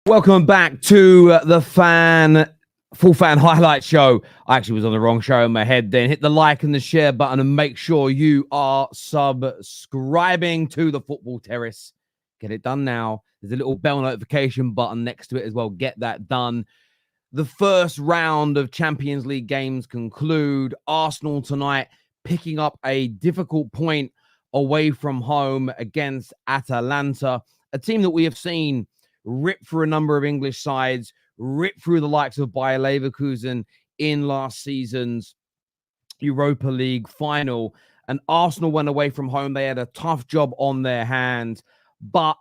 Welcome back to the full fan highlight show. I actually was on the wrong show in my head then. Hit the like and the share button and make sure you are subscribing to the Football Terrace. Get it done now. There's a little bell notification button next to it as well. Get that done. The first round of Champions League games conclude. Arsenal tonight picking up a difficult point away from home against Atalanta, a team that we have seen rip through a number of English sides, rip through the likes of Bayer Leverkusen in last season's Europa League final. And Arsenal went away from home. They had a tough job on their hands. But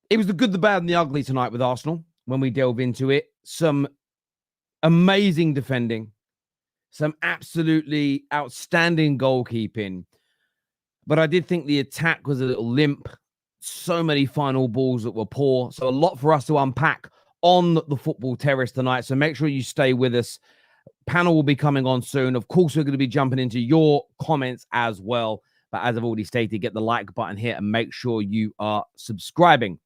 it was the good, the bad, and the ugly tonight with Arsenal when we delve into it. Some amazing defending, some absolutely outstanding goalkeeping. But I did think the attack was a little limp. So many final balls that were poor. So a lot for us to unpack on the Football Terrace tonight. So make sure you stay with us. Panel will be coming on soon. Of course, we're going to be jumping into your comments as well. But as I've already stated, get the like button here and make sure you are subscribing.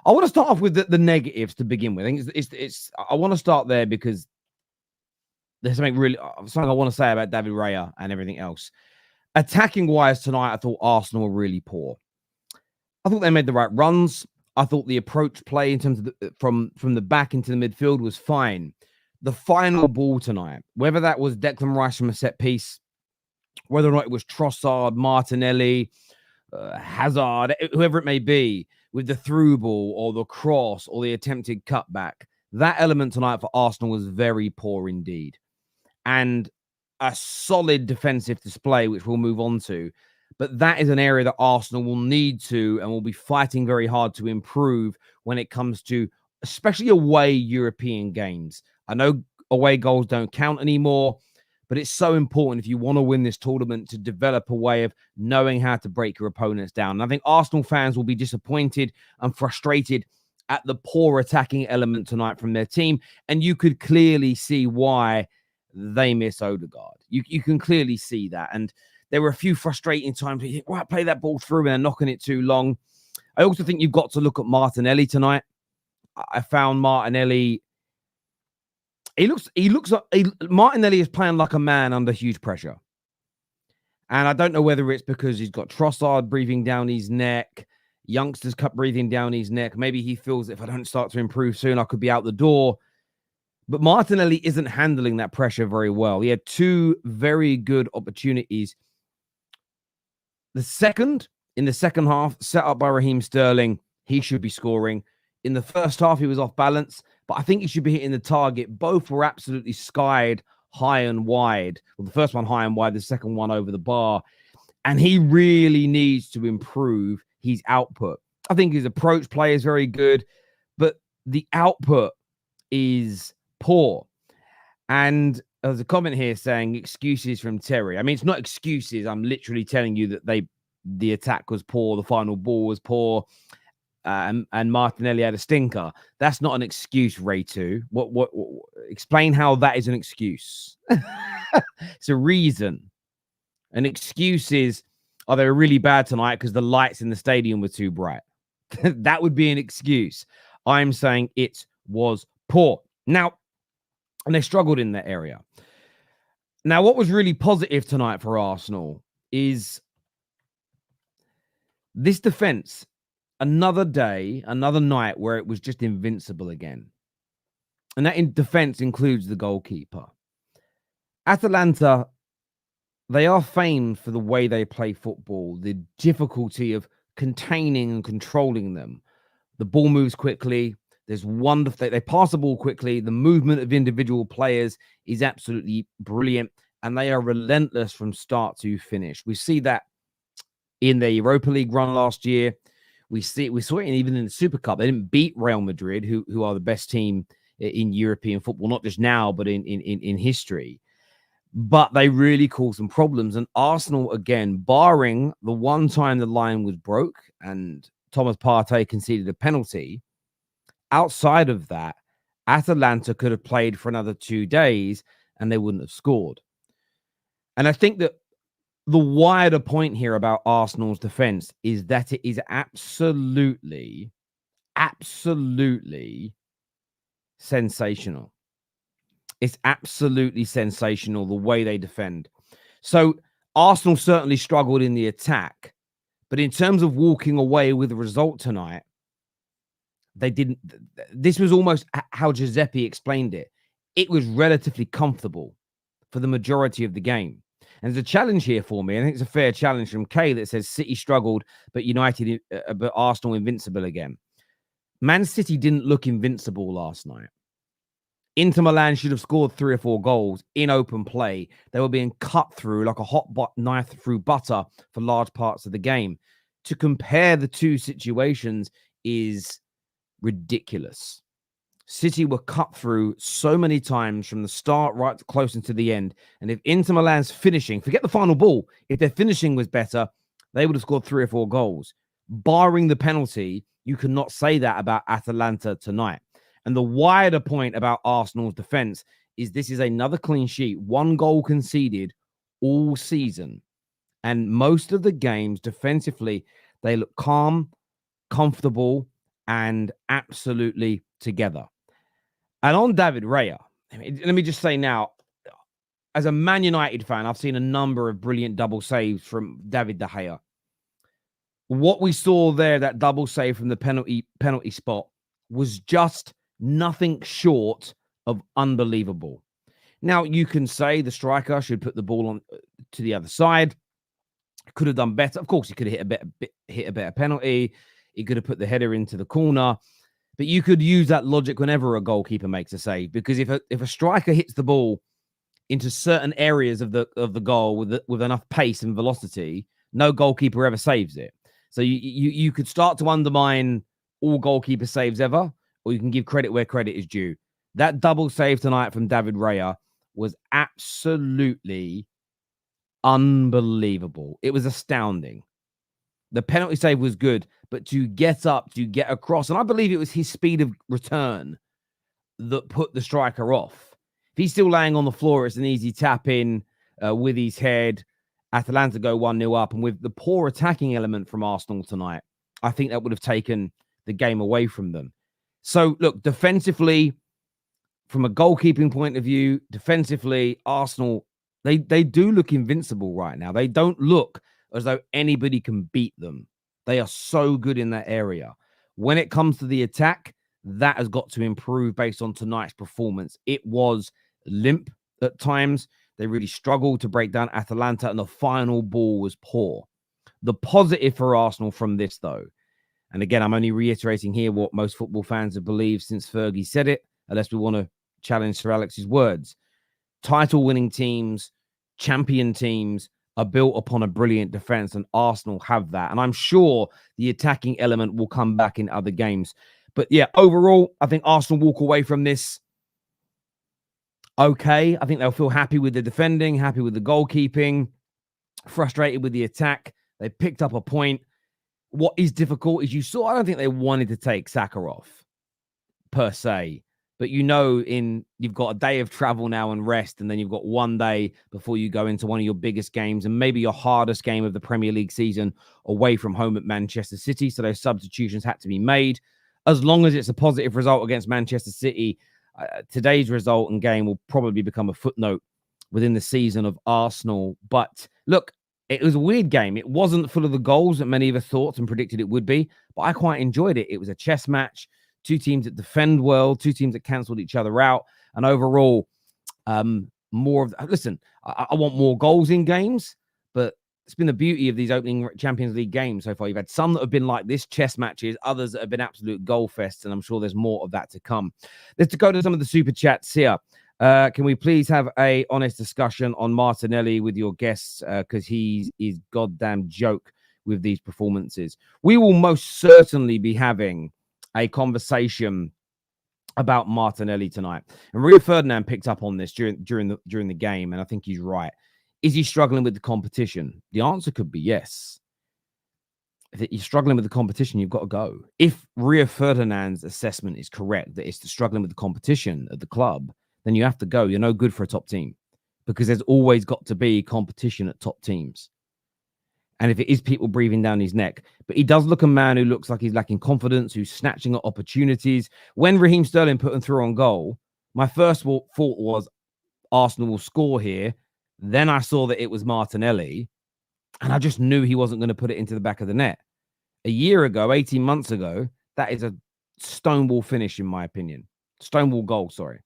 I want to start off with the negatives to begin with. I think I want to start there because there's something I want to say about David Raya and everything else. Attacking wise tonight, I thought Arsenal were really poor. I thought they made the right runs. I thought the approach play in terms of from the back into the midfield was fine. The final ball tonight, whether that was Declan Rice from a set piece, whether or not it was Trossard, Martinelli, Hazard, whoever it may be, with the through ball or the cross or the attempted cutback, that element tonight for Arsenal was very poor indeed. And a solid defensive display, which we'll move on to. But that is an area that Arsenal will need to and will be fighting very hard to improve when it comes to especially away European games. I know away goals don't count anymore, but it's so important if you want to win this tournament to develop a way of knowing how to break your opponents down. And I think Arsenal fans will be disappointed and frustrated at the poor attacking element tonight from their team. And you could clearly see why they miss Odegaard. You can clearly see that. And there were a few frustrating times where you think, right, play that ball through and they're knocking it too long. I also think you've got to look at Martinelli tonight. I found Martinelli. Martinelli is playing like a man under huge pressure. And I don't know whether it's because he's got Trossard breathing down his neck, youngsters kept breathing down his neck. Maybe he feels if I don't start to improve soon, I could be out the door. But Martinelli isn't handling that pressure very well. He had two very good opportunities. In the second half, set up by Raheem Sterling, he should be scoring. In the first half, he was off balance, but I think he should be hitting the target. Both were absolutely skied high and wide. Well, the first one high and wide, the second one over the bar. And he really needs to improve his output. I think his approach play is very good, but the output is poor. And there's a comment here saying excuses from Terry. I mean, it's not excuses. I'm literally telling you that the attack was poor, the final ball was poor, and Martinelli had a stinker. That's not an excuse, Ray 2. What explain how that is an excuse. It's a reason. An excuse is, oh, they were really bad tonight because the lights in the stadium were too bright. That would be an excuse. I'm saying it was poor. Now, and they struggled in that area. Now, what was really positive tonight for Arsenal is this defense. Another day, another night where it was just invincible again. And that in defense includes the goalkeeper. Atalanta, they are famed for the way they play football, the difficulty of containing and controlling them. The ball moves quickly. There's wonderful. They pass the ball quickly. The movement of individual players is absolutely brilliant, and they are relentless from start to finish. We see that in their Europa League run last year. We saw it even in the Super Cup. They didn't beat Real Madrid, who are the best team in European football, not just now, but in history. But they really caused some problems. And Arsenal, again, barring the one time the line was broke and Thomas Partey conceded a penalty, outside of that, Atalanta could have played for another 2 days and they wouldn't have scored. And I think that the wider point here about Arsenal's defense is that it is absolutely absolutely sensational. It's absolutely sensational the way they defend. So Arsenal certainly struggled in the attack, but in terms of walking away with a result tonight, they didn't. This was almost how Giuseppe explained it. It was relatively comfortable for the majority of the game. And there's a challenge here for me. I think it's a fair challenge from Kay that says City struggled, but but Arsenal invincible again. Man City didn't look invincible last night. Inter Milan should have scored 3 or 4 goals in open play. They were being cut through like a hot knife through butter for large parts of the game. To compare the two situations is ridiculous. City were cut through so many times from the start right close into the end. And if Inter Milan's finishing, forget the final ball, if their finishing was better, they would have scored 3 or 4 goals. Barring the penalty, you cannot say that about Atalanta tonight. And the wider point about Arsenal's defense is this is another clean sheet, 1 goal conceded all season. And most of the games defensively, they look calm, comfortable, and absolutely together. And on David Raya, let me just say now, as a Man United fan, I've seen a number of brilliant double saves from David De Gea. What we saw there, that double save from the penalty spot, was just nothing short of unbelievable. Now, you can say the striker should put the ball on to the other side. Could have done better. Of course, he could have hit a better penalty. He could have put the header into the corner. But you could use that logic whenever a goalkeeper makes a save, because if a striker hits the ball into certain areas of the goal with enough pace and velocity, no goalkeeper ever saves it. So you could start to undermine all goalkeeper saves ever, or you can give credit where credit is due. That double save tonight from David Raya was absolutely unbelievable. It was astounding. The penalty save was good, but to get up, to get across, and I believe it was his speed of return that put the striker off. If he's still laying on the floor, it's an easy tap in with his head. Atalanta go 1-0 up, and with the poor attacking element from Arsenal tonight, I think that would have taken the game away from them. So, look, defensively, from a goalkeeping point of view, defensively, Arsenal, they do look invincible right now. They don't look as though anybody can beat them. They are so good in that area. When it comes to the attack, that has got to improve based on tonight's performance. It was limp at times. They really struggled to break down Atalanta, and the final ball was poor. The positive for Arsenal from this, though, and again, I'm only reiterating here what most football fans have believed since Fergie said it, unless we want to challenge Sir Alex's words. Title-winning teams, champion teams, are built upon a brilliant defense, and Arsenal have that. And I'm sure the attacking element will come back in other games. But yeah, overall, I think Arsenal walk away from this okay. I think they'll feel happy with the defending, happy with the goalkeeping, frustrated with the attack. They picked up a point. What is difficult is I don't think they wanted to take Saka off per se. But you've got a day of travel now and rest, and then you've got 1 day before you go into one of your biggest games and maybe your hardest game of the Premier League season away from home at Manchester City. So those substitutions had to be made. As long as it's a positive result against Manchester City, today's result and game will probably become a footnote within the season of Arsenal. But look, it was a weird game. It wasn't full of the goals that many of us thought and predicted it would be, but I quite enjoyed it. It was a chess match. 2 teams that defend well, 2 teams that cancelled each other out. And overall, more of... Listen, I want more goals in games, but it's been the beauty of these opening Champions League games so far. You've had some that have been like this, chess matches, others that have been absolute goal fests, and I'm sure there's more of that to come. Let's go to some of the super chats here. Can we please have a honest discussion on Martinelli with your guests? Because he is goddamn joke with these performances. We will most certainly be having a conversation about Martinelli tonight. And Rio Ferdinand picked up on this during the game, and I think he's right. Is he struggling with the competition? The answer could be yes. If you're struggling with the competition, you've got to go. If Rio Ferdinand's assessment is correct, that it's struggling with the competition at the club, then you have to go. You're no good for a top team, because there's always got to be competition at top teams. and if it is people breathing down his neck. But he does look a man who looks like he's lacking confidence, who's snatching at opportunities. When Raheem Sterling put him through on goal, my first thought was Arsenal will score here. Then I saw that it was Martinelli, and I just knew he wasn't going to put it into the back of the net. A year ago, 18 months ago, that is a stonewall finish, in my opinion. Stonewall goal, sorry.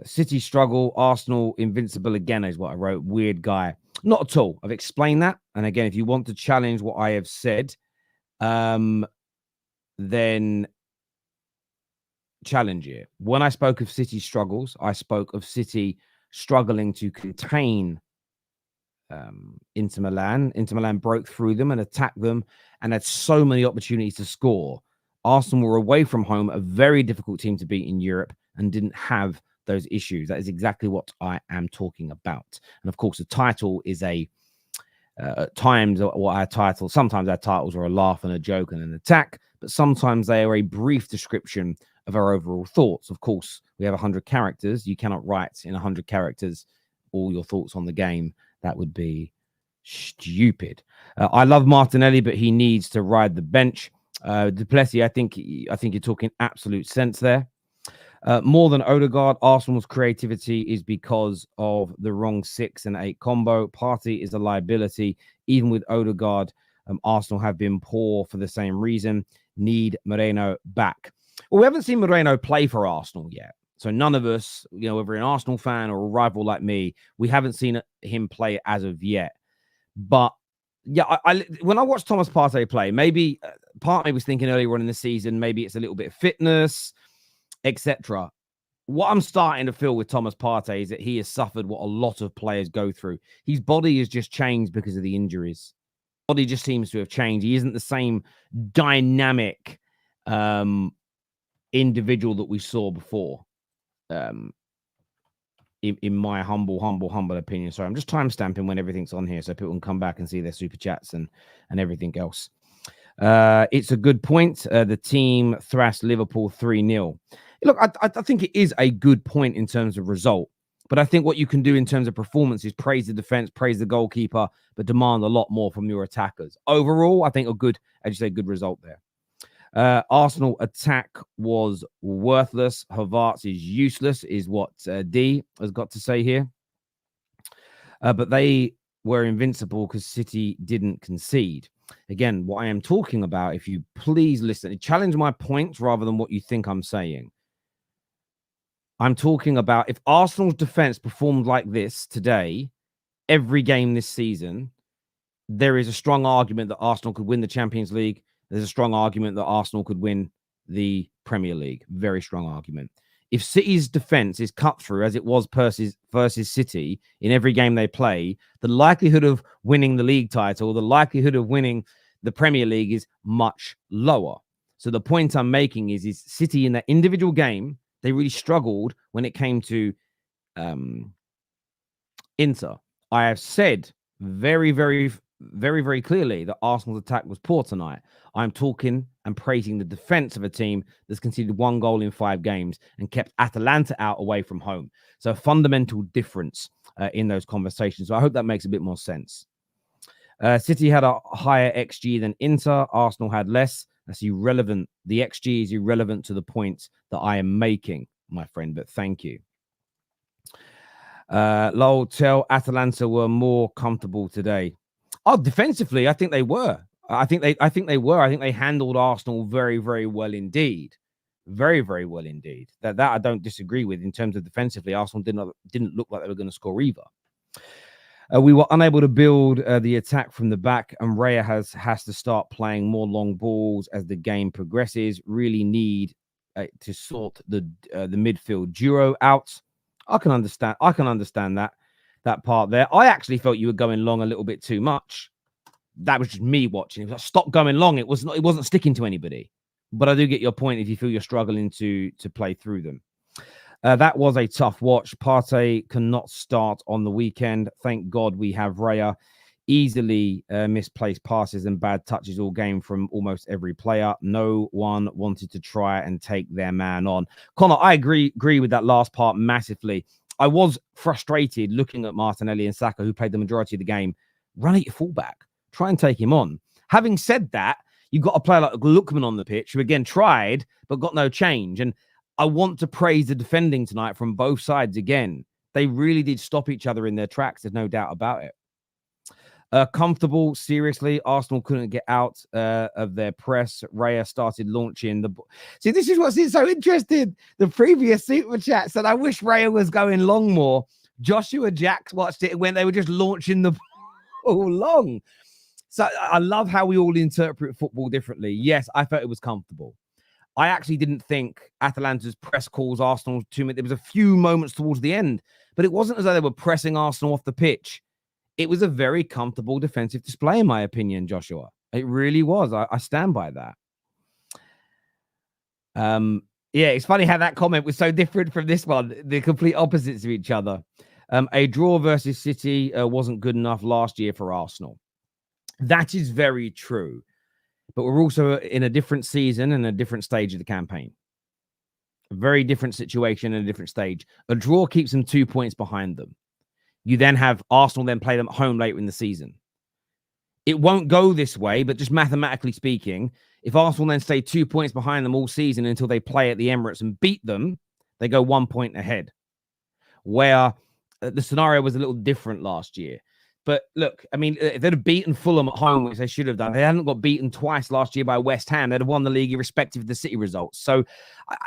City struggle, Arsenal invincible again is what I wrote. Weird guy. Not at all. I've explained that. And again, if you want to challenge what I have said, then challenge it. When I spoke of City struggles, I spoke of City struggling to contain Inter Milan. Inter Milan broke through them and attacked them and had so many opportunities to score. Arsenal were away from home, a very difficult team to beat in Europe, and didn't have those issues. That is exactly what I am talking about. And of course, the title is at times what our title, sometimes our titles are a laugh and a joke and an attack, but sometimes they are a brief description of our overall thoughts. Of course, we have 100 characters. You cannot write in 100 characters all your thoughts on the game. That would be stupid. I love Martinelli, but he needs to ride the bench. Duplessis, I think you're talking absolute sense there. More than Odegaard, Arsenal's creativity is because of the wrong 6 and 8 combo. Partey is a liability. Even with Odegaard, Arsenal have been poor for the same reason. Need Moreno back. Well, we haven't seen Moreno play for Arsenal yet. So none of us, whether an Arsenal fan or a rival like me, we haven't seen him play as of yet. But yeah, when I watched Thomas Partey play, maybe part of me was thinking earlier on in the season, maybe it's a little bit of fitness, etc. What I'm starting to feel with Thomas Partey is that he has suffered what a lot of players go through. His body has just changed because of the injuries. His body just seems to have changed. He isn't the same dynamic individual that we saw before. In my humble opinion. Sorry, I'm just time stamping when everything's on here so people can come back and see their super chats and everything else. It's a good point. The team thrashed Liverpool 3-0. Look, I think it is a good point in terms of result, but I think what you can do in terms of performance is praise the defense, praise the goalkeeper, but demand a lot more from your attackers. Overall, I think a good, as you say, good result there. Arsenal attack was worthless. Havertz is useless, is what D has got to say here. But they were invincible because City didn't concede. Again, what I am talking about, if you please listen, challenge my points rather than what you think I'm saying. I'm talking about if Arsenal's defense performed like this today, every game this season, there is a strong argument that Arsenal could win the Champions League. There's a strong argument that Arsenal could win the Premier League. Very strong argument. If City's defense is cut through, as it was versus City in every game they play, the likelihood of winning the league title, the likelihood of winning the Premier League is much lower. So the point I'm making is City in that individual game, they really struggled when it came to Inter. I have said very, very, very, very clearly that Arsenal's attack was poor tonight. I'm talking and praising the defense of a team that's conceded 1 goal in 5 games and kept Atalanta out away from home. So a fundamental difference in those conversations. So I hope that makes a bit more sense. City had a higher XG than Inter. Arsenal had less. That's irrelevant. The XG is irrelevant to the point that I am making, my friend, but thank you. Lowell, tell Atalanta were more comfortable today. Oh, defensively, I think they were. I think they handled Arsenal very, very well indeed. Very, very well indeed. That I don't disagree with in terms of defensively. Arsenal didn't look like they were going to score either. We were unable to build the attack from the back, and Raya has to start playing more long balls as the game progresses. Really need to sort the midfield duo out. I can understand that part there. I actually felt you were going long a little bit too much. That was just me watching. It was like, stop going long. It wasn't sticking to anybody. But I do get your point if you feel you're struggling to play through them. That was a tough watch. Partey cannot start on the weekend. Thank God we have Raya. Easily misplaced passes and bad touches all game from almost every player. No one wanted to try and take their man on. Connor, I agree with that last part massively. I was frustrated looking at Martinelli and Saka, who played the majority of the game. Run at your fullback. Try and take him on. Having said that, you've got a player like Lookman on the pitch, who again tried, but got no change. And I want to praise the defending tonight from both sides again. They really did stop each other in their tracks. There's no doubt about it. Comfortable, seriously. Arsenal couldn't get out of their press. Raya started launching the... See, this is what's so interesting. The previous Super Chat said, I wish Raya was going long more. Joshua Jacks watched it when they were just launching the ball long. So I love how we all interpret football differently. Yes, I felt it was comfortable. I actually didn't think Atalanta's press calls Arsenal too much. There was a few moments towards the end, but it wasn't as though they were pressing Arsenal off the pitch. It was a very comfortable defensive display, in my opinion, Joshua. It really was. I stand by that. Yeah, it's funny how that comment was so different from this one. The complete opposites of each other. A draw versus City wasn't good enough last year for Arsenal. That is very true. But we're also in a different season and a different stage of the campaign. A very different situation and a different stage. A draw keeps them 2 points behind them. You then have Arsenal then play them at home later in the season. It won't go this way, but just mathematically speaking, if Arsenal then stay 2 points behind them all season until they play at the Emirates and beat them, they go 1 point ahead. Where the scenario was a little different last year. But look, I mean, if they'd have beaten Fulham at home, which they should have done, they hadn't got beaten twice last year by West Ham. They'd have won the league irrespective of the City results. So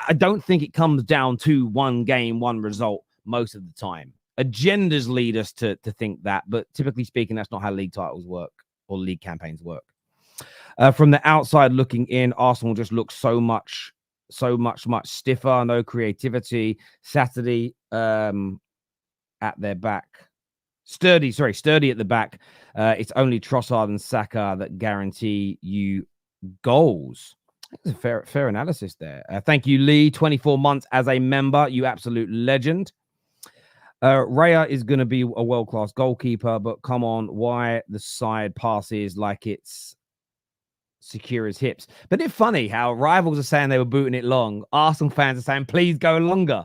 I don't think it comes down to one game, one result most of the time. Agendas lead us to think that, but typically speaking, that's not how league titles work or league campaigns work. From the outside looking in, Arsenal just looks so much stiffer, no creativity. Saturday at their back. Sturdy at the back. It's only Trossard and Saka that guarantee you goals. That's a fair analysis there. Thank you, Lee. 24 months as a member. You absolute legend. Raya is going to be a world-class goalkeeper, but come on, why the side passes like it's secure as hips? But it's funny how rivals are saying they were booting it long. Arsenal fans are saying, please go longer.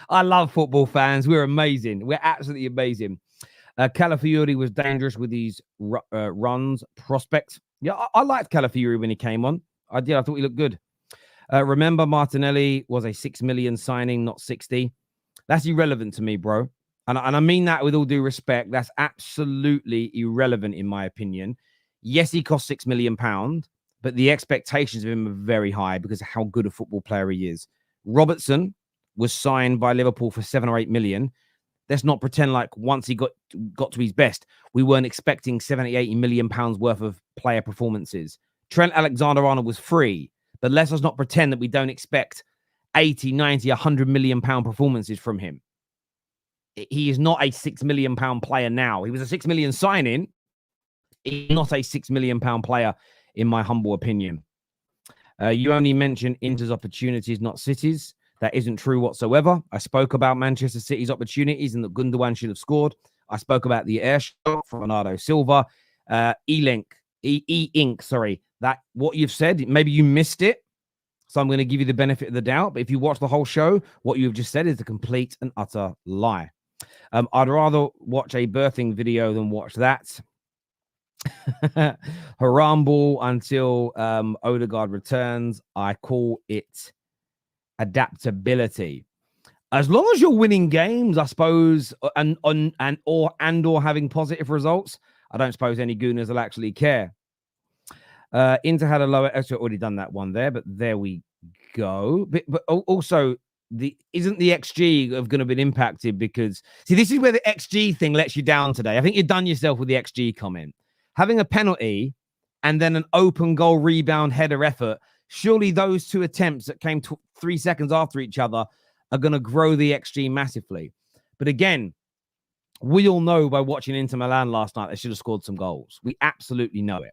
I love football fans. We're amazing. We're absolutely amazing. Calafiori was dangerous with these runs. Prospect. Yeah, I liked Calafiori when he came on. I did. I thought he looked good. Remember, Martinelli was a 6 million signing, not 60. That's irrelevant to me, bro. And I mean that with all due respect. That's absolutely irrelevant, in my opinion. Yes, he cost £6 million, but the expectations of him are very high because of how good a football player he is. Robertson was signed by Liverpool for 7 or 8 million. Let's not pretend like once he got to his best, we weren't expecting 70, 80 million pounds worth of player performances. Trent Alexander-Arnold was free, but let us not pretend that we don't expect 80, 90, 100 million pound performances from him. He is not a 6 million pound player now. He was a 6 million signing. He's not a 6 million pound player, in my humble opinion. You only mentioned Inter's opportunities, not City's. That isn't true whatsoever. I spoke about Manchester City's opportunities and that Gundogan should have scored. I spoke about the air shot from Bernardo Silva. E-Ink, sorry. That what you've said, maybe you missed it. So I'm going to give you the benefit of the doubt. But if you watch the whole show, what you've just said is a complete and utter lie. I'd rather watch a birthing video than watch that. Haram ball until Odegaard returns. I call it adaptability. As long as you're winning games, I suppose, and having positive results, I don't suppose any gooners will actually care. Inter had a lower. Actually, already done that one there, but there we go. But also, isn't the XG going to be impacted? Because see, this is where the XG thing lets you down today. I think you've done yourself with the XG comment. Having a penalty and then an open goal rebound header effort. Surely those two attempts that came 3 seconds after each other are going to grow the XG massively. But again, we all know by watching Inter Milan last night, they should have scored some goals. We absolutely know it.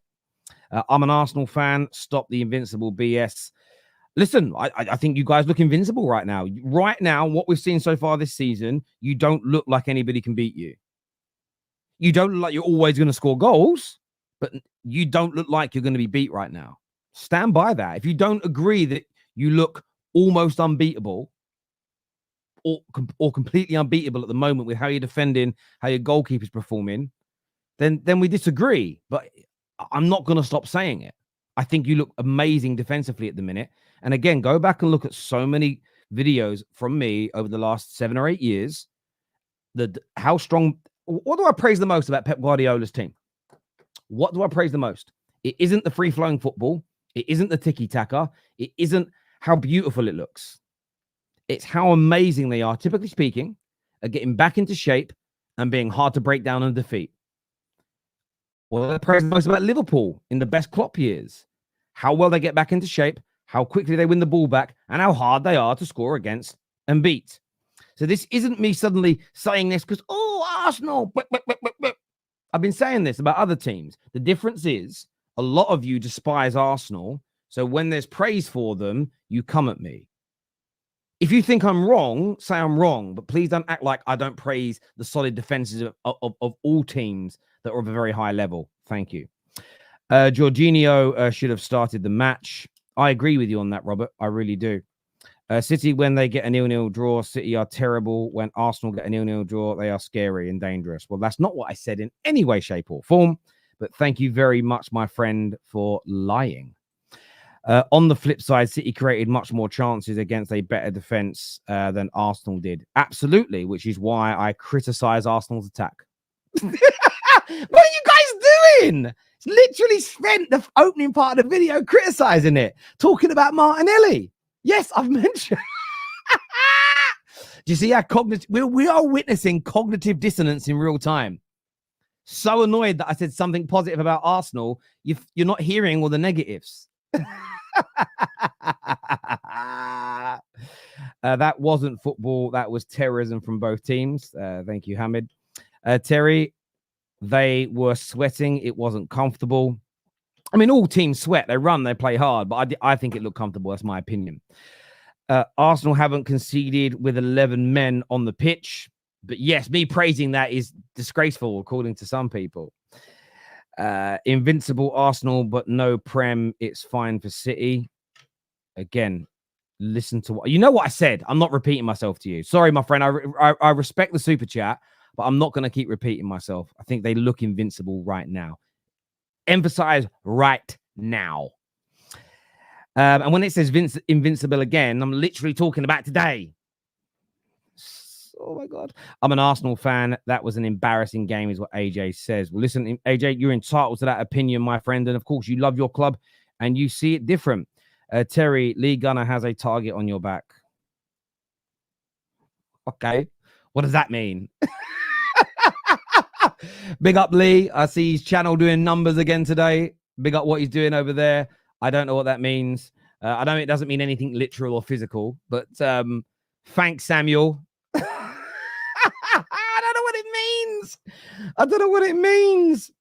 I'm an Arsenal fan. Stop the invincible BS. Listen, I think you guys look invincible right now. Right now, what we've seen so far this season, you don't look like anybody can beat you. You don't look like you're always going to score goals, but you don't look like you're going to be beat right now. Stand by that. If you don't agree that you look almost unbeatable, or completely unbeatable at the moment with how you're defending, how your goalkeeper's performing, then we disagree. But I'm not going to stop saying it. I think you look amazing defensively at the minute. And again, go back and look at so many videos from me over the last 7 or 8 years. How strong. What do I praise the most about Pep Guardiola's team? What do I praise the most? It isn't the free-flowing football. It isn't the tiki-taka. It isn't how beautiful it looks. It's how amazing they are, typically speaking, at getting back into shape and being hard to break down and defeat. What I praise the most about Liverpool in the best Klopp years? How well they get back into shape, how quickly they win the ball back, and how hard they are to score against and beat. So this isn't me suddenly saying this because, Arsenal. I've been saying this about other teams. The difference is a lot of you despise Arsenal. So when there's praise for them, you come at me. If you think I'm wrong, say I'm wrong. But please don't act like I don't praise the solid defenses of all teams that are of a very high level. Thank you. Jorginho should have started the match. I agree with you on that, Robert. I really do. City, when they get a 0-0 draw, City are terrible. When Arsenal get a 0-0 draw, they are scary and dangerous. Well, that's not what I said in any way, shape, or form. But thank you very much, my friend, for lying. On the flip side, City created much more chances against a better defense than Arsenal did. Absolutely, which is why I criticize Arsenal's attack. What are you guys doing? It's literally spent the opening part of the video criticizing it, talking about Martinelli. Yes, I've mentioned. Do you see how we are witnessing cognitive dissonance in real time? So annoyed that I said something positive about Arsenal. You're not hearing all the negatives. That wasn't football. That was terrorism from both teams. Thank you, Hamid. Terry, they were sweating. It wasn't comfortable. I mean, all teams sweat. They run. They play hard. But I think it looked comfortable. That's my opinion. Arsenal haven't conceded with 11 men on the pitch. But yes, me praising that is disgraceful, according to some people. Invincible Arsenal, but no Prem. It's fine for City. Again, listen to what... You know what I said. I'm not repeating myself to you. Sorry, my friend. I respect the super chat, but I'm not going to keep repeating myself. I think they look invincible right now. Emphasize right now. And when it says invincible again, I'm literally talking about today. Oh, my God. I'm an Arsenal fan. That was an embarrassing game is what AJ says. Well, listen, AJ, you're entitled to that opinion, my friend. And, of course, you love your club and you see it different. Terry, Lee Gunner has a target on your back. Okay. What does that mean? Big up, Lee. I see his channel doing numbers again today. Big up what he's doing over there. I don't know what that means. I know it doesn't mean anything literal or physical, but thanks, Samuel. I don't know what it means. I don't know what it means.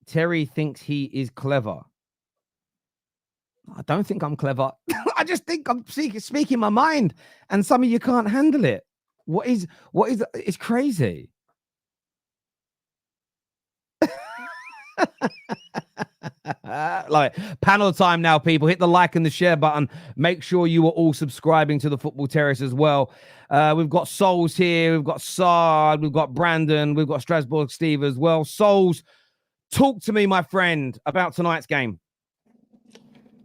Terry thinks he is clever. I don't think I'm clever. I just think I'm speaking my mind, and some of you can't handle it. What is it's crazy. Like panel time now, people. Hit the like and the share button. Make sure you are all subscribing to the Football Terrace as well. We've got Sulz here, we've got Saad, we've got Brandon, we've got Strasbourg Steve as well. Sulz, talk to me, my friend, about tonight's game.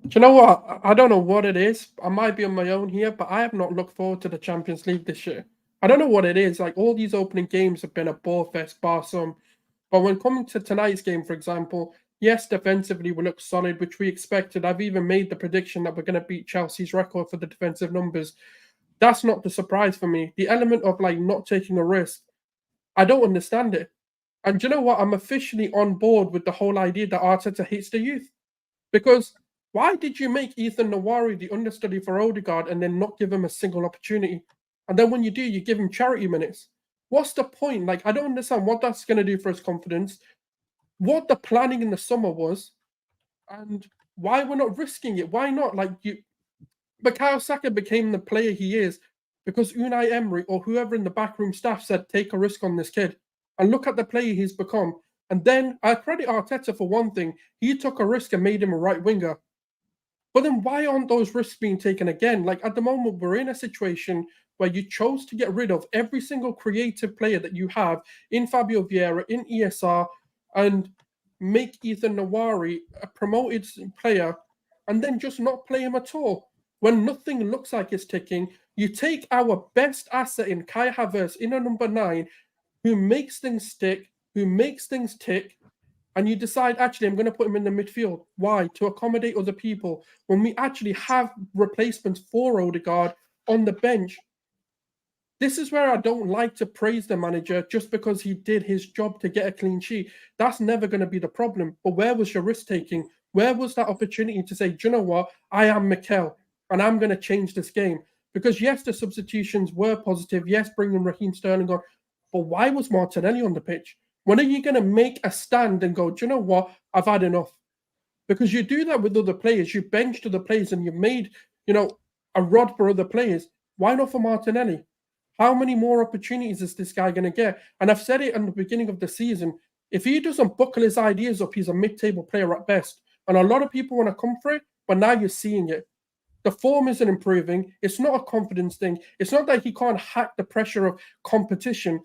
Do you know what? I don't know what it is. I might be on my own here, but I have not looked forward to the Champions League this year. I don't know what it is. Like, all these opening games have been a bore fest, bar some. But when coming to tonight's game, for example, yes, defensively we look solid, which we expected. I've even made the prediction that we're going to beat Chelsea's record for the defensive numbers. That's not the surprise for me. The element of, like, not taking a risk, I don't understand it. And do you know what? I'm officially on board with the whole idea that Arteta hates the youth. Because why did you make Ethan Nwaneri the understudy for Odegaard and then not give him a single opportunity? And then when you do, you give him charity minutes. What's the point? Like, I don't understand what that's going to do for his confidence, what the planning in the summer was, and why we're not risking it. Why not? Like, Bukayo Saka became the player he is because Unai Emery or whoever in the backroom staff said, take a risk on this kid. And look at the player he's become. And then I credit Arteta for one thing. He took a risk and made him a right winger. But then why aren't those risks being taken again? Like at the moment, we're in a situation where you chose to get rid of every single creative player that you have in Fabio Vieira, in ESR, and make Ethan Nwaneri a promoted player and then just not play him at all. When nothing looks like it's ticking, you take our best asset in Kai Havertz in a number 9 who makes things stick, who makes things tick, and you decide, actually, I'm going to put him in the midfield. Why? To accommodate other people. When we actually have replacements for Odegaard on the bench. This is where I don't like to praise the manager just because he did his job to get a clean sheet. That's never going to be the problem. But where was your risk taking? Where was that opportunity to say, do you know what? I am Mikel and I'm going to change this game? Because yes, the substitutions were positive. Yes, bringing Raheem Sterling on. But why was Martinelli on the pitch? When are you going to make a stand and go, do you know what? I've had enough. Because you do that with other players. You benched other players and you made, a rod for other players. Why not for Martinelli? How many more opportunities is this guy going to get? And I've said it in the beginning of the season. If he doesn't buckle his ideas up, he's a mid-table player at best. And a lot of people want to come for it, but now you're seeing it. The form isn't improving. It's not a confidence thing. It's not that he can't hack the pressure of competition.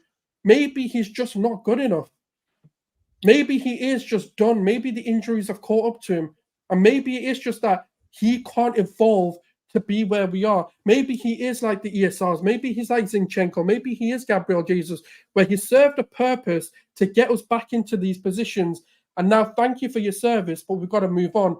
Maybe he's just not good enough. Maybe he is just done. Maybe the injuries have caught up to him. And maybe it is just that he can't evolve to be where we are. Maybe he is like the ESRs. Maybe he's like Zinchenko. Maybe he is Gabriel Jesus, where he served a purpose to get us back into these positions. And now thank you for your service, but we've got to move on.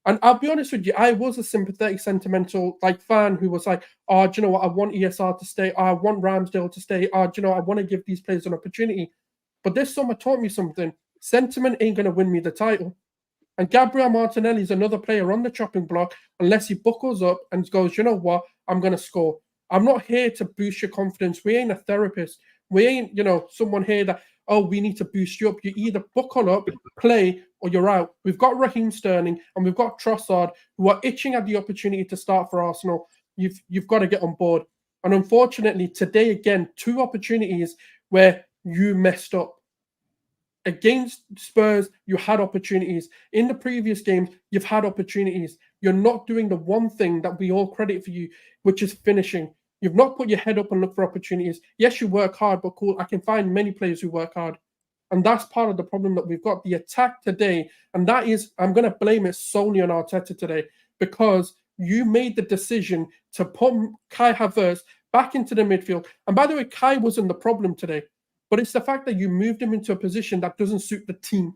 And I'll be honest with you, I was a sympathetic, sentimental fan who was like, oh, do you know what? I want ESR to stay. Oh, I want Ramsdale to stay. Oh, do you know, I want to give these players an opportunity. But this summer taught me something. Sentiment ain't going to win me the title. And Gabriel Martinelli is another player on the chopping block unless he buckles up and goes, you know what, I'm going to score. I'm not here to boost your confidence. We ain't a therapist. We ain't, someone here that, we need to boost you up. You either buckle up, play, or you're out. We've got Raheem Sterling and we've got Trossard who are itching at the opportunity to start for Arsenal. You've got to get on board. And unfortunately, today, again, 2 opportunities where you messed up. Against Spurs, you had opportunities. In the previous games, you've had opportunities. You're not doing the one thing that we all credit for you, which is finishing. You've not put your head up and look for opportunities. Yes, you work hard, but cool, I can find many players who work hard. And that's part of the problem that we've got. The attack today, and that is, I'm going to blame it solely on Arteta today, because you made the decision to put Kai Havertz back into the midfield. And by the way, Kai wasn't the problem today. But it's the fact that you moved him into a position that doesn't suit the team.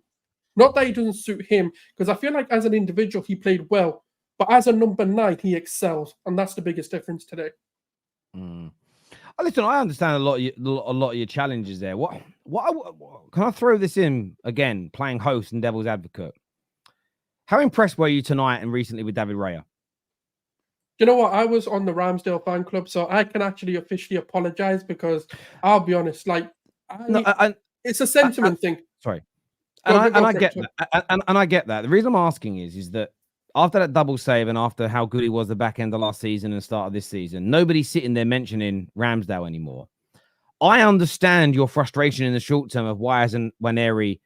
Not that he doesn't suit him, because I feel like as an individual, he played well. But as a number 9, he excels. And that's the biggest difference today. Listen, I understand a lot of your challenges there. What can I throw this in again, playing host and devil's advocate? How impressed were you tonight and recently with David Raya? You know what? I was on the Ramsdale fan club, so I can actually officially apologize, because I'll be honest, it's a sentiment thing. Sorry. I get that. And I get that. The reason I'm asking is that after that double save and after how good he was the back end of last season and start of this season, nobody's sitting there mentioning Ramsdale anymore. I understand your frustration in the short term of why hasn't Nwaneri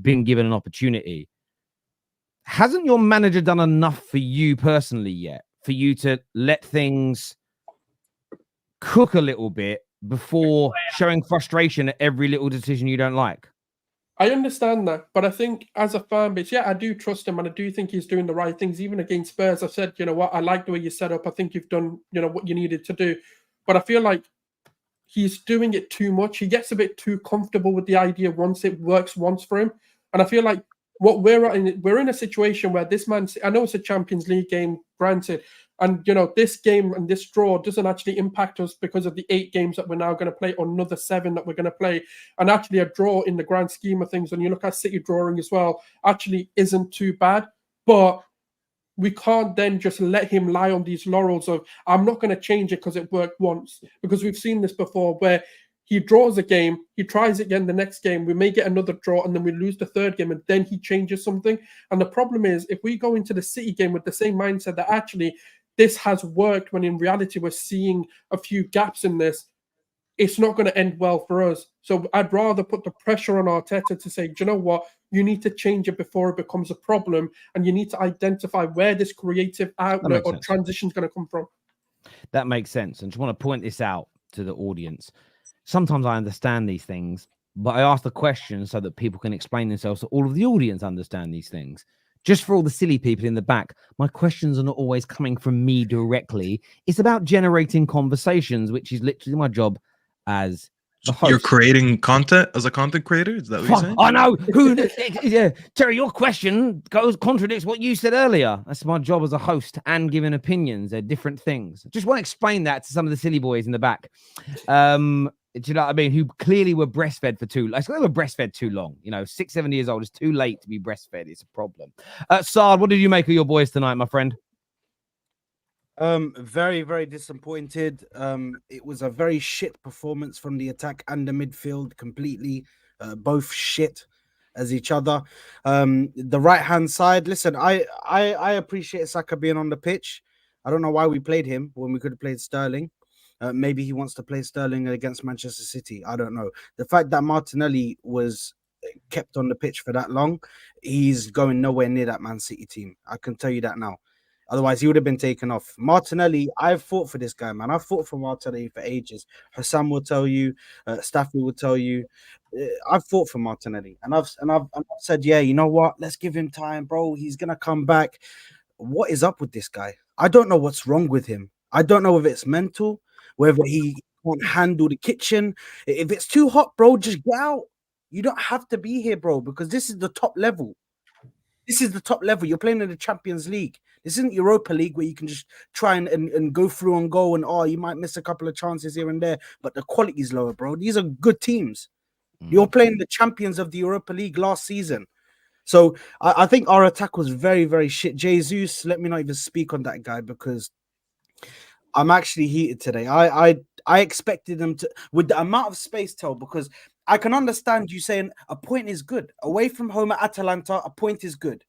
been given an opportunity. Hasn't your manager done enough for you personally yet for you to let things cook a little bit before showing frustration at every little decision you don't like? I understand that, but I think as a fan base, I do trust him and I do think he's doing the right things. Even against Spurs, I said, you know what, I like the way you set up. I think you've done, what you needed to do. But I feel like he's doing it too much. He gets a bit too comfortable with the idea once it works once for him. And I feel like what we're in a situation where this man, I know it's a Champions League game, granted, and this game and this draw doesn't actually impact us because of the 8 games that we're now going to play, or another 7 that we're going to play. And actually a draw in the grand scheme of things, when you look at City drawing as well, actually isn't too bad. But we can't then just let him lie on these laurels of, I'm not going to change it because it worked once. Because we've seen this before where he draws a game, he tries it again the next game, we may get another draw, and then we lose the 3rd game, and then he changes something. And the problem is, if we go into the City game with the same mindset that actually this has worked, when in reality we're seeing a few gaps in this, it's not going to end well for us. So I'd rather put the pressure on Arteta to say, do you know what? You need to change it before it becomes a problem, and you need to identify where this creative outlet or transition is going to come from. That makes sense. And just want to point this out to the audience. Sometimes I understand these things, but I ask the question so that people can explain themselves so all of the audience understand these things. Just for all the silly people in the back, my questions are not always coming from me directly. It's about generating conversations, which is literally my job as the host. You're creating content as a content creator? Is that what you're saying? I know. Yeah, Terry, your question contradicts what you said earlier. That's my job as a host and giving opinions. They're different things. Just want to explain that to some of the silly boys in the back. Do you know what I mean? Who clearly were breastfed for too long. They were breastfed too long. 6, 7 years old. It's too late to be breastfed. It's a problem. Saad, what did you make of your boys tonight, my friend? Very, very disappointed. It was a very shit performance from the attack and the midfield completely. Both shit as each other. The right-hand side, listen, I appreciate Saka being on the pitch. I don't know why we played him when we could have played Sterling. Maybe he wants to play Sterling against Manchester City. I don't know. The fact that Martinelli was kept on the pitch for that long, he's going nowhere near that Man City team. I can tell you that now. Otherwise, he would have been taken off. Martinelli, I've fought for this guy, man. I've fought for Martinelli for ages. Husam will tell you, Staffy will tell you. I've fought for Martinelli, and I've said, yeah, you know what? Let's give him time, bro. He's gonna come back. What is up with this guy? I don't know what's wrong with him. I don't know if it's mental, whether he can't handle the kitchen. If it's too hot, bro, just get out. You don't have to be here, bro, because this is the top level. This is the top level. You're playing in the Champions League. This isn't Europa League where you can just try and go through and go and, you might miss a couple of chances here and there, but the quality is lower, bro. These are good teams. You're playing the champions of the Europa League last season. So I think our attack was very, very shit. Jesus, let me not even speak on that guy because I'm actually heated today. I expected them to, with the amount of space, because I can understand you saying a point is good. Away from home at Atalanta, a point is good.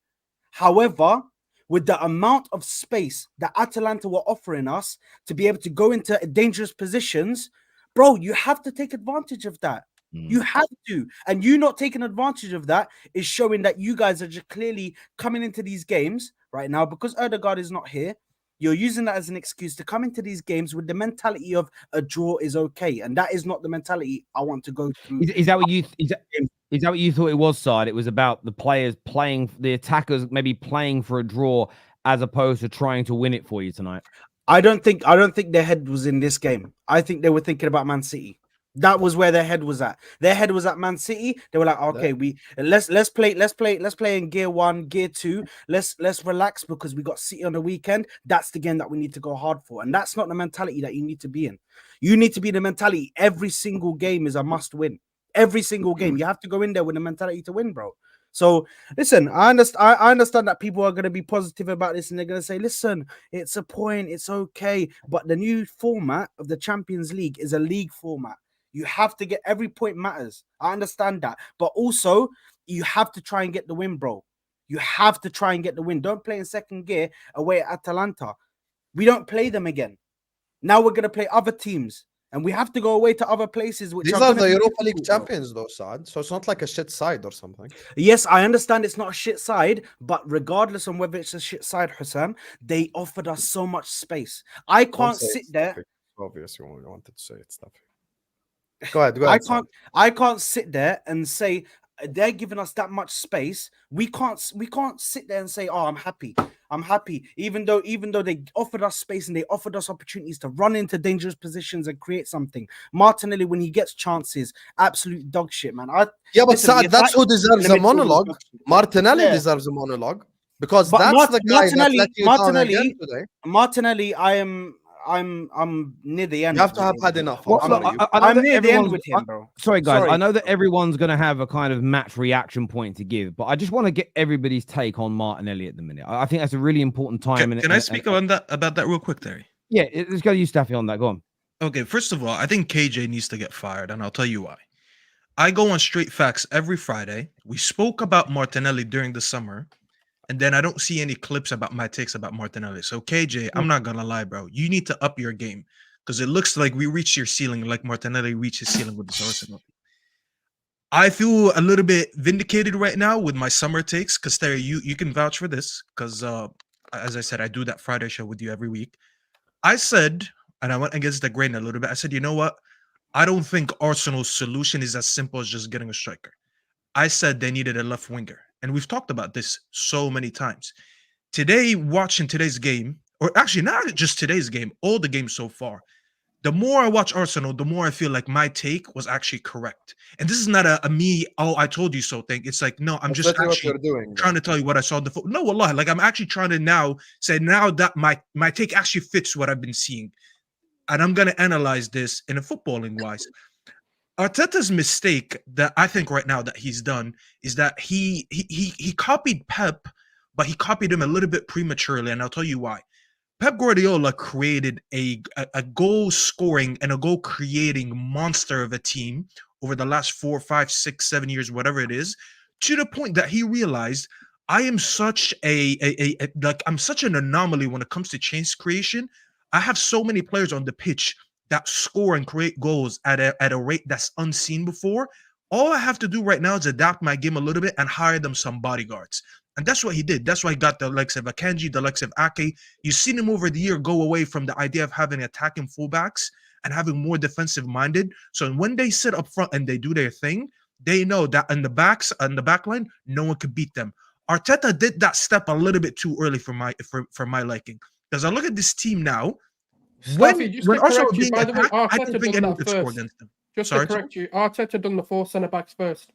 However, with the amount of space that Atalanta were offering us to be able to go into dangerous positions, bro, you have to take advantage of that. You have to. And you not taking advantage of that is showing that you guys are just clearly coming into these games right now because Ødegaard is not here. You're using that as an excuse to come into these games with the mentality of a draw is okay, and that is not the mentality I want to go through. Is that what you? Is that what you thought it was, Saad? It was about the players playing, the attackers maybe playing for a draw as opposed to trying to win it for you tonight. I don't think their head was in this game. I think they were thinking about Man City. That was where their head was at. Their head was at Man City. They were like, okay, let's play in gear 1, gear 2. Let's relax because we got City on the weekend. That's the game that we need to go hard for. And that's not the mentality that you need to be in. You need to be the mentality. Every single game is a must win. Every single game. You have to go in there with the mentality to win, bro. So listen, I understand that people are going to be positive about this and they're going to say, listen, it's a point, it's okay. But the new format of the Champions League is a league format. You have to get every point matters. I understand that. But also, you have to try and get the win, bro. You have to try and get the win. Don't play in second gear away at Atalanta. We don't play them again. Now we're going to play other teams. And we have to go away to other places. Which These are the Europa League champions, though, Saad. So it's not like a shit side or something. Yes, I understand it's not a shit side. But regardless on whether it's a shit side, Husam, they offered us so much space. I can't sit there. Obviously, you wanted to say it's stuff. Go ahead. I can't sit there and say they're giving us that much space. We can't sit there and say, "Oh, I'm happy." Even though they offered us space and they offered us opportunities to run into dangerous positions and create something. Martinelli, when he gets chances, absolute dog shit, man. But Saad, that's who deserves a monologue. Martinelli deserves a monologue because that's the guy that let you down again today. Martinelli, I'm near the end. You have to have had enough. I'm near the end with him, bro. Sorry, guys. I know that everyone's going to have a kind of match reaction point to give, but I just want to get everybody's take on Martinelli at the minute. I think that's a really important time. Can I speak about that real quick, Terry? Yeah, let's go to you, Staffy, on that. Go on. Okay, first of all, I think KJ needs to get fired, and I'll tell you why. I go on Straight Facts every Friday. We spoke about Martinelli during the summer. And then I don't see any clips about my takes about Martinelli. So KJ, I'm not gonna lie, bro. You need to up your game. because it looks like we reached your ceiling, like Martinelli reached his ceiling with this Arsenal. I feel a little bit vindicated right now with my summer takes, because Terry, you can vouch for this, because as I said, I do that Friday show with you every week. I said, and I went against the grain a little bit, I said, you know what? I don't think Arsenal's solution is as simple as just getting a striker. I said they needed a left winger. And we've talked about this so many times. Today, watching today's game, or actually not just today's game, all the games so far, the more I watch Arsenal, the more I feel like my take was actually correct. And this is not a me, oh, I told you so thing. It's like, no, I'm just actually trying to tell you what I saw. No, wallah, like I'm actually trying to now say now that my take actually fits what I've been seeing. And I'm going to analyze this in a footballing wise. Arteta's mistake that I think right now that he's done is that he copied Pep, but he copied him a little bit prematurely. And I'll tell you why. Pep Guardiola created a goal scoring and a goal creating monster of a team over the last 4, 5, 6, 7 years, whatever it is, to the point that he realized I am such I'm such an anomaly when it comes to chance creation. I have so many players on the pitch that score and create goals at a rate that's unseen before. All I have to do right now is adapt my game a little bit and hire them some bodyguards. And that's what he did. That's why he got the likes of Akanji, the likes of Ake. You've seen him over the year go away from the idea of having attacking fullbacks and having more defensive-minded. So when they sit up front and they do their thing, they know that in the back line, no one could beat them. Arteta did that step a little bit too early for my liking. Because I look at this team now, when Arsenal being attacked, I don't think anyone could score against them. Just to correct you, Arteta done the 4 centre-backs first.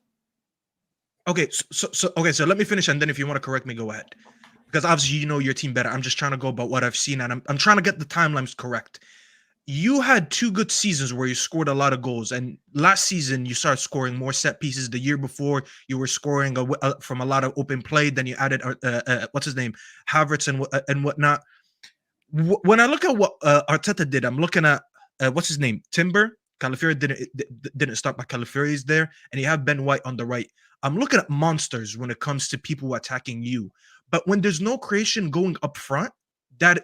Okay, so let me finish, and then if you want to correct me, go ahead. Because obviously you know your team better. I'm just trying to go about what I've seen, and I'm trying to get the timelines correct. You had 2 good seasons where you scored a lot of goals, and last season you started scoring more set pieces. The year before you were scoring from a lot of open play. Then you added what's his name, Havertz and whatnot. When I look at what Arteta did, I'm looking at what's his name, Timber. Calafiori didn't start, but Calafiori is there, and you have Ben White on the right. I'm looking at monsters when it comes to people attacking you. But when there's no creation going up front, that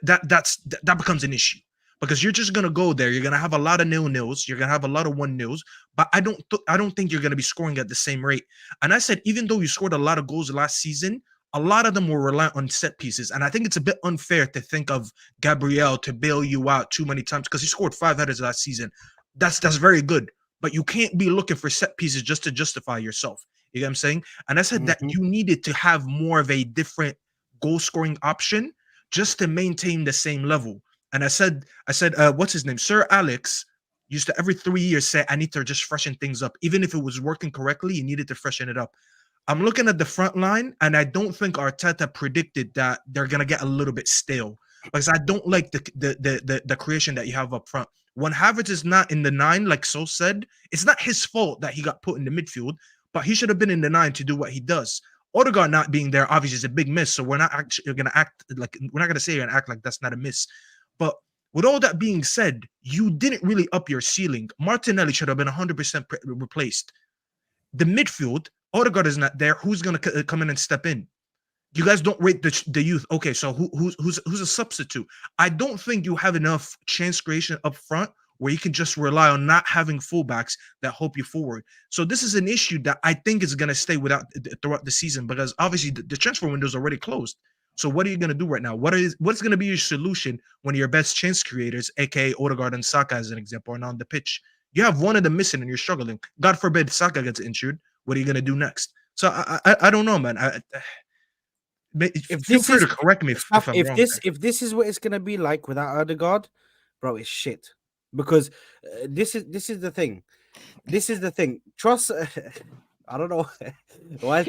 becomes an issue. Because you're just gonna go there. You're gonna have a lot of 0-0s. You're gonna have a lot of 1-0s. But I don't think you're gonna be scoring at the same rate. And I said, even though you scored a lot of goals last season, a lot of them were reliant on set pieces. And I think it's a bit unfair to think of Gabriel to bail you out too many times, because he scored 5 headers last season. That's very good. But you can't be looking for set pieces just to justify yourself. You get what I'm saying? And I said that you needed to have more of a different goal scoring option just to maintain the same level. And I said, what's his name? Sir Alex used to every 3 years say, I need to just freshen things up. Even if it was working correctly, you needed to freshen it up. I'm looking at the front line, and I don't think Arteta predicted that they're gonna get a little bit stale, because I don't like the creation that you have up front. When Havertz is not in the 9, like Sulz said, it's not his fault that he got put in the midfield, but he should have been in the 9 to do what he does. Odegaard not being there obviously is a big miss, so we're not actually gonna say and act like that's not a miss. But with all that being said, you didn't really up your ceiling. Martinelli should have been 100% replaced. The midfield, Odegaard is not there. Who's going to come in and step in? You guys don't rate the youth. Okay, so who's a substitute? I don't think you have enough chance creation up front where you can just rely on not having fullbacks that help you forward. So this is an issue that I think is going to stay throughout the season, because obviously the transfer window is already closed. So what are you going to do right now? What's going to be your solution when your best chance creators, aka Odegaard and Saka as an example, are not on the pitch? You have one of them missing and you're struggling. God forbid Saka gets injured. What are you going to do next? So I don't know, man. Feel free to correct me if I'm wrong. If this is what it's going to be like without Odegaard, bro, it's shit. Because this is the thing. This is the thing. Trust. I don't know why.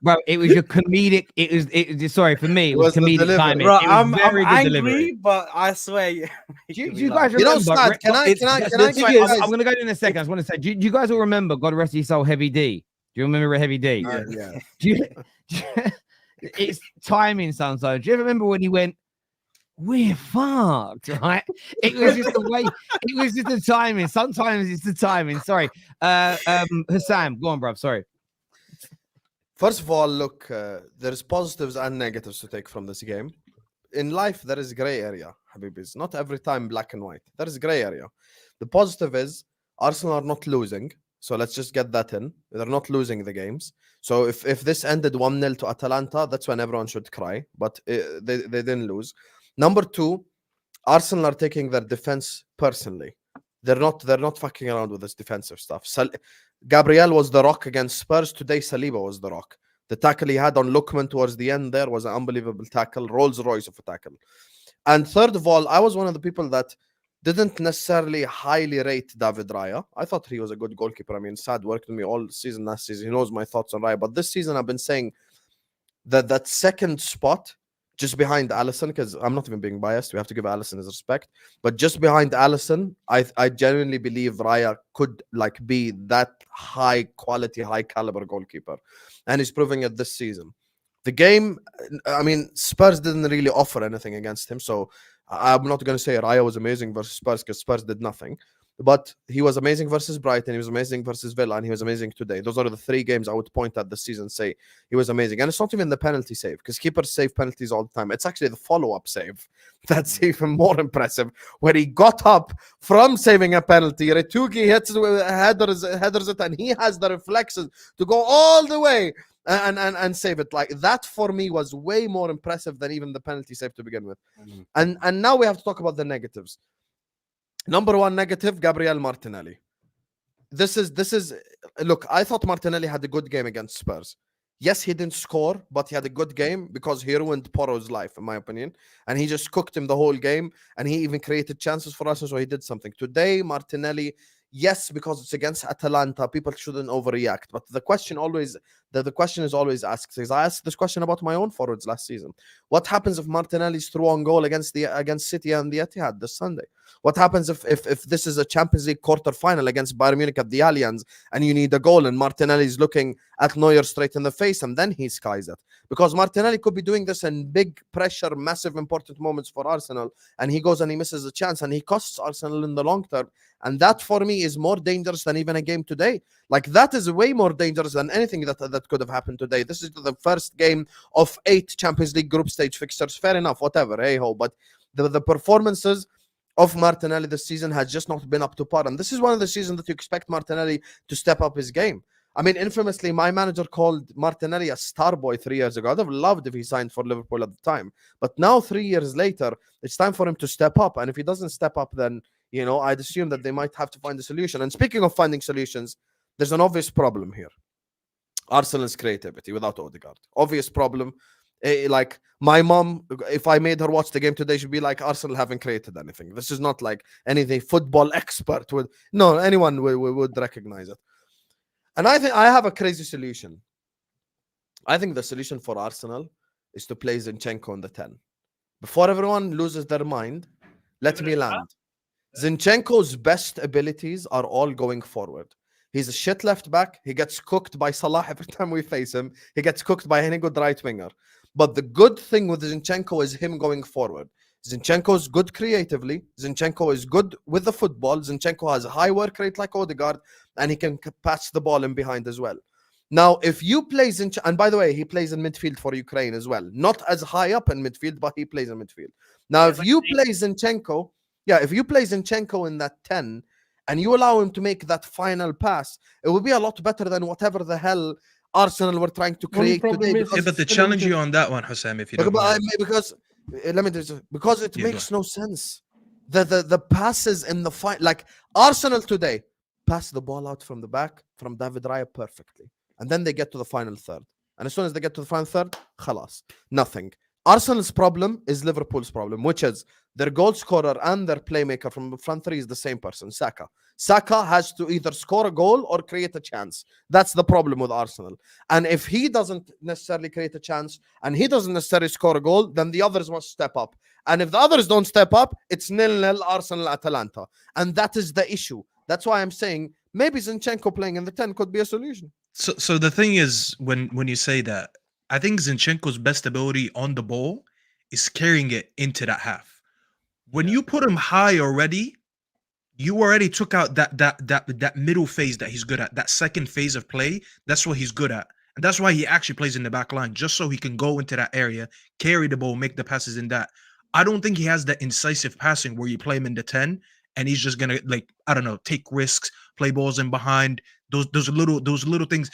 Bro, it was your comedic. It was sorry for me. It was comedic timing. Bro, it was very good angry, delivery. but I swear. Do you guys remember? Sad, can I I'm gonna go in a second. I just want to say, do you guys all remember? God rest his soul, Heavy D. Do you remember Heavy D? Yeah. It's timing, son. So, do you ever remember when he went? We're fucked, right? It was just the way. It was just the timing. Sometimes it's the timing. Sorry, Husam, go on, bro. Sorry. First of all, look, there's positives and negatives to take from this game. in life there is gray area, Habibis. Not every time black and white. There is gray area. The positive is Arsenal are not losing. So let's just get that in. They're not losing the games. So if this ended 1-0 to Atalanta, that's when everyone should cry. But they didn't lose. Number two, Arsenal are taking their defense personally. They're not fucking around with this defensive stuff. Gabriel was the rock against Spurs. Today, Saliba was the rock. The tackle he had on Lookman towards the end there was an unbelievable tackle. Rolls Royce of a tackle. And third of all, I was one of the people that didn't necessarily highly rate David Raya. I thought he was a good goalkeeper. I mean, Saad worked with me all season last season. He knows my thoughts on Raya. But this season, I've been saying that second spot, just behind Alisson, because I'm not even being biased. We have to give Alisson his respect. But just behind Alisson, I genuinely believe Raya could like be that high quality, high caliber goalkeeper. And he's proving it this season. The game, I mean, Spurs didn't really offer anything against him. So I'm not going to say Raya was amazing versus Spurs because Spurs did nothing. But he was amazing versus Brighton. He was amazing versus Villa. And he was amazing today. Those are the 3 games I would point at this season and say he was amazing. And it's not even the penalty save because keepers save penalties all the time. It's actually the follow-up save that's even more impressive, where he got up from saving a penalty. Retugi hits headers it, and he has the reflexes to go all the way and save it. Like that for me was way more impressive than even the penalty save to begin with. And now we have to talk about the negatives. Number one negative, Gabriel Martinelli. This is look, I thought Martinelli had a good game against Spurs. Yes, he didn't score, but he had a good game because he ruined Porro's life, in my opinion. And he just cooked him the whole game. And he even created chances for us, so he did something. Today, Martinelli, yes, because it's against Atalanta, people shouldn't overreact. But the question is always asked. Because I asked this question about my own forwards last season. What happens if Martinelli's through on goal against City and the Etihad this Sunday? What happens if this is a Champions League quarter final against Bayern Munich at the Allianz and you need a goal and Martinelli's looking at Neuer straight in the face and then he skies it? Because Martinelli could be doing this in big pressure, massive, important moments for Arsenal, and he goes and he misses a chance and he costs Arsenal in the long term. And that for me is more dangerous than even a game today. Like that is way more dangerous than anything that could have happened today. This is the first game of 8 Champions League group stage fixtures. Fair enough, whatever, hey ho. But the performances of Martinelli this season has just not been up to par. And this is one of the seasons that you expect Martinelli to step up his game. I mean, infamously, my manager called Martinelli a star boy 3 years ago. I'd have loved if he signed for Liverpool at the time. But now, 3 years later, it's time for him to step up. And if he doesn't step up, then, you know, I'd assume that they might have to find a solution. And speaking of finding solutions, there's an obvious problem here. Arsenal's creativity without Odegaard. Obvious problem. Like my mom, if I made her watch the game today, she'd be like, Arsenal haven't created anything. This is not like anything football expert would. No, anyone would recognize it. And I think I have a crazy solution. I think the solution for Arsenal is to play Zinchenko on the 10. Before everyone loses their mind, let me land. Zinchenko's best abilities are all going forward. He's a shit left back. He gets cooked by Salah every time we face him. He gets cooked by any good right winger. But the good thing with Zinchenko is him going forward. Zinchenko is good creatively. Zinchenko is good with the football. Zinchenko has a high work rate like Odegaard, and he can pass the ball in behind as well. Now, if you play Zinchenko, and by the way, he plays in midfield for Ukraine as well. Not as high up in midfield, but he plays in midfield. Now, if you play Zinchenko, if you play Zinchenko in that 10, and you allow him to make that final pass, it will be a lot better than whatever the hell Arsenal were trying to create today. But the challenge you on that one, Husam, if you don't mind. Because it makes no sense. The passes in the fight, like Arsenal today, pass the ball out from the back from David Raya perfectly. And then they get to the final third. And as soon as they get to the final third, khalas, nothing. Arsenal's problem is Liverpool's problem, which is their goal scorer and their playmaker from the front three is the same person, Saka. Saka has to either score a goal or create a chance. That's the problem with Arsenal. And if he doesn't necessarily create a chance and he doesn't necessarily score a goal, then the others must step up. And if the others don't step up, it's 0-0 Arsenal Atalanta. And that is the issue. That's why I'm saying maybe Zinchenko playing in the 10 could be a solution. So the thing is, when you say that, I think Zinchenko's best ability on the ball is carrying it into that half. When you put him high already, you already took out that middle phase that he's good at. That second phase of play, that's what he's good at. And that's why he actually plays in the back line, just so he can go into that area, carry the ball, make the passes in that. I don't think he has that incisive passing where you play him in the 10 and he's just gonna, like, I don't know, take risks, play balls in behind, those little things.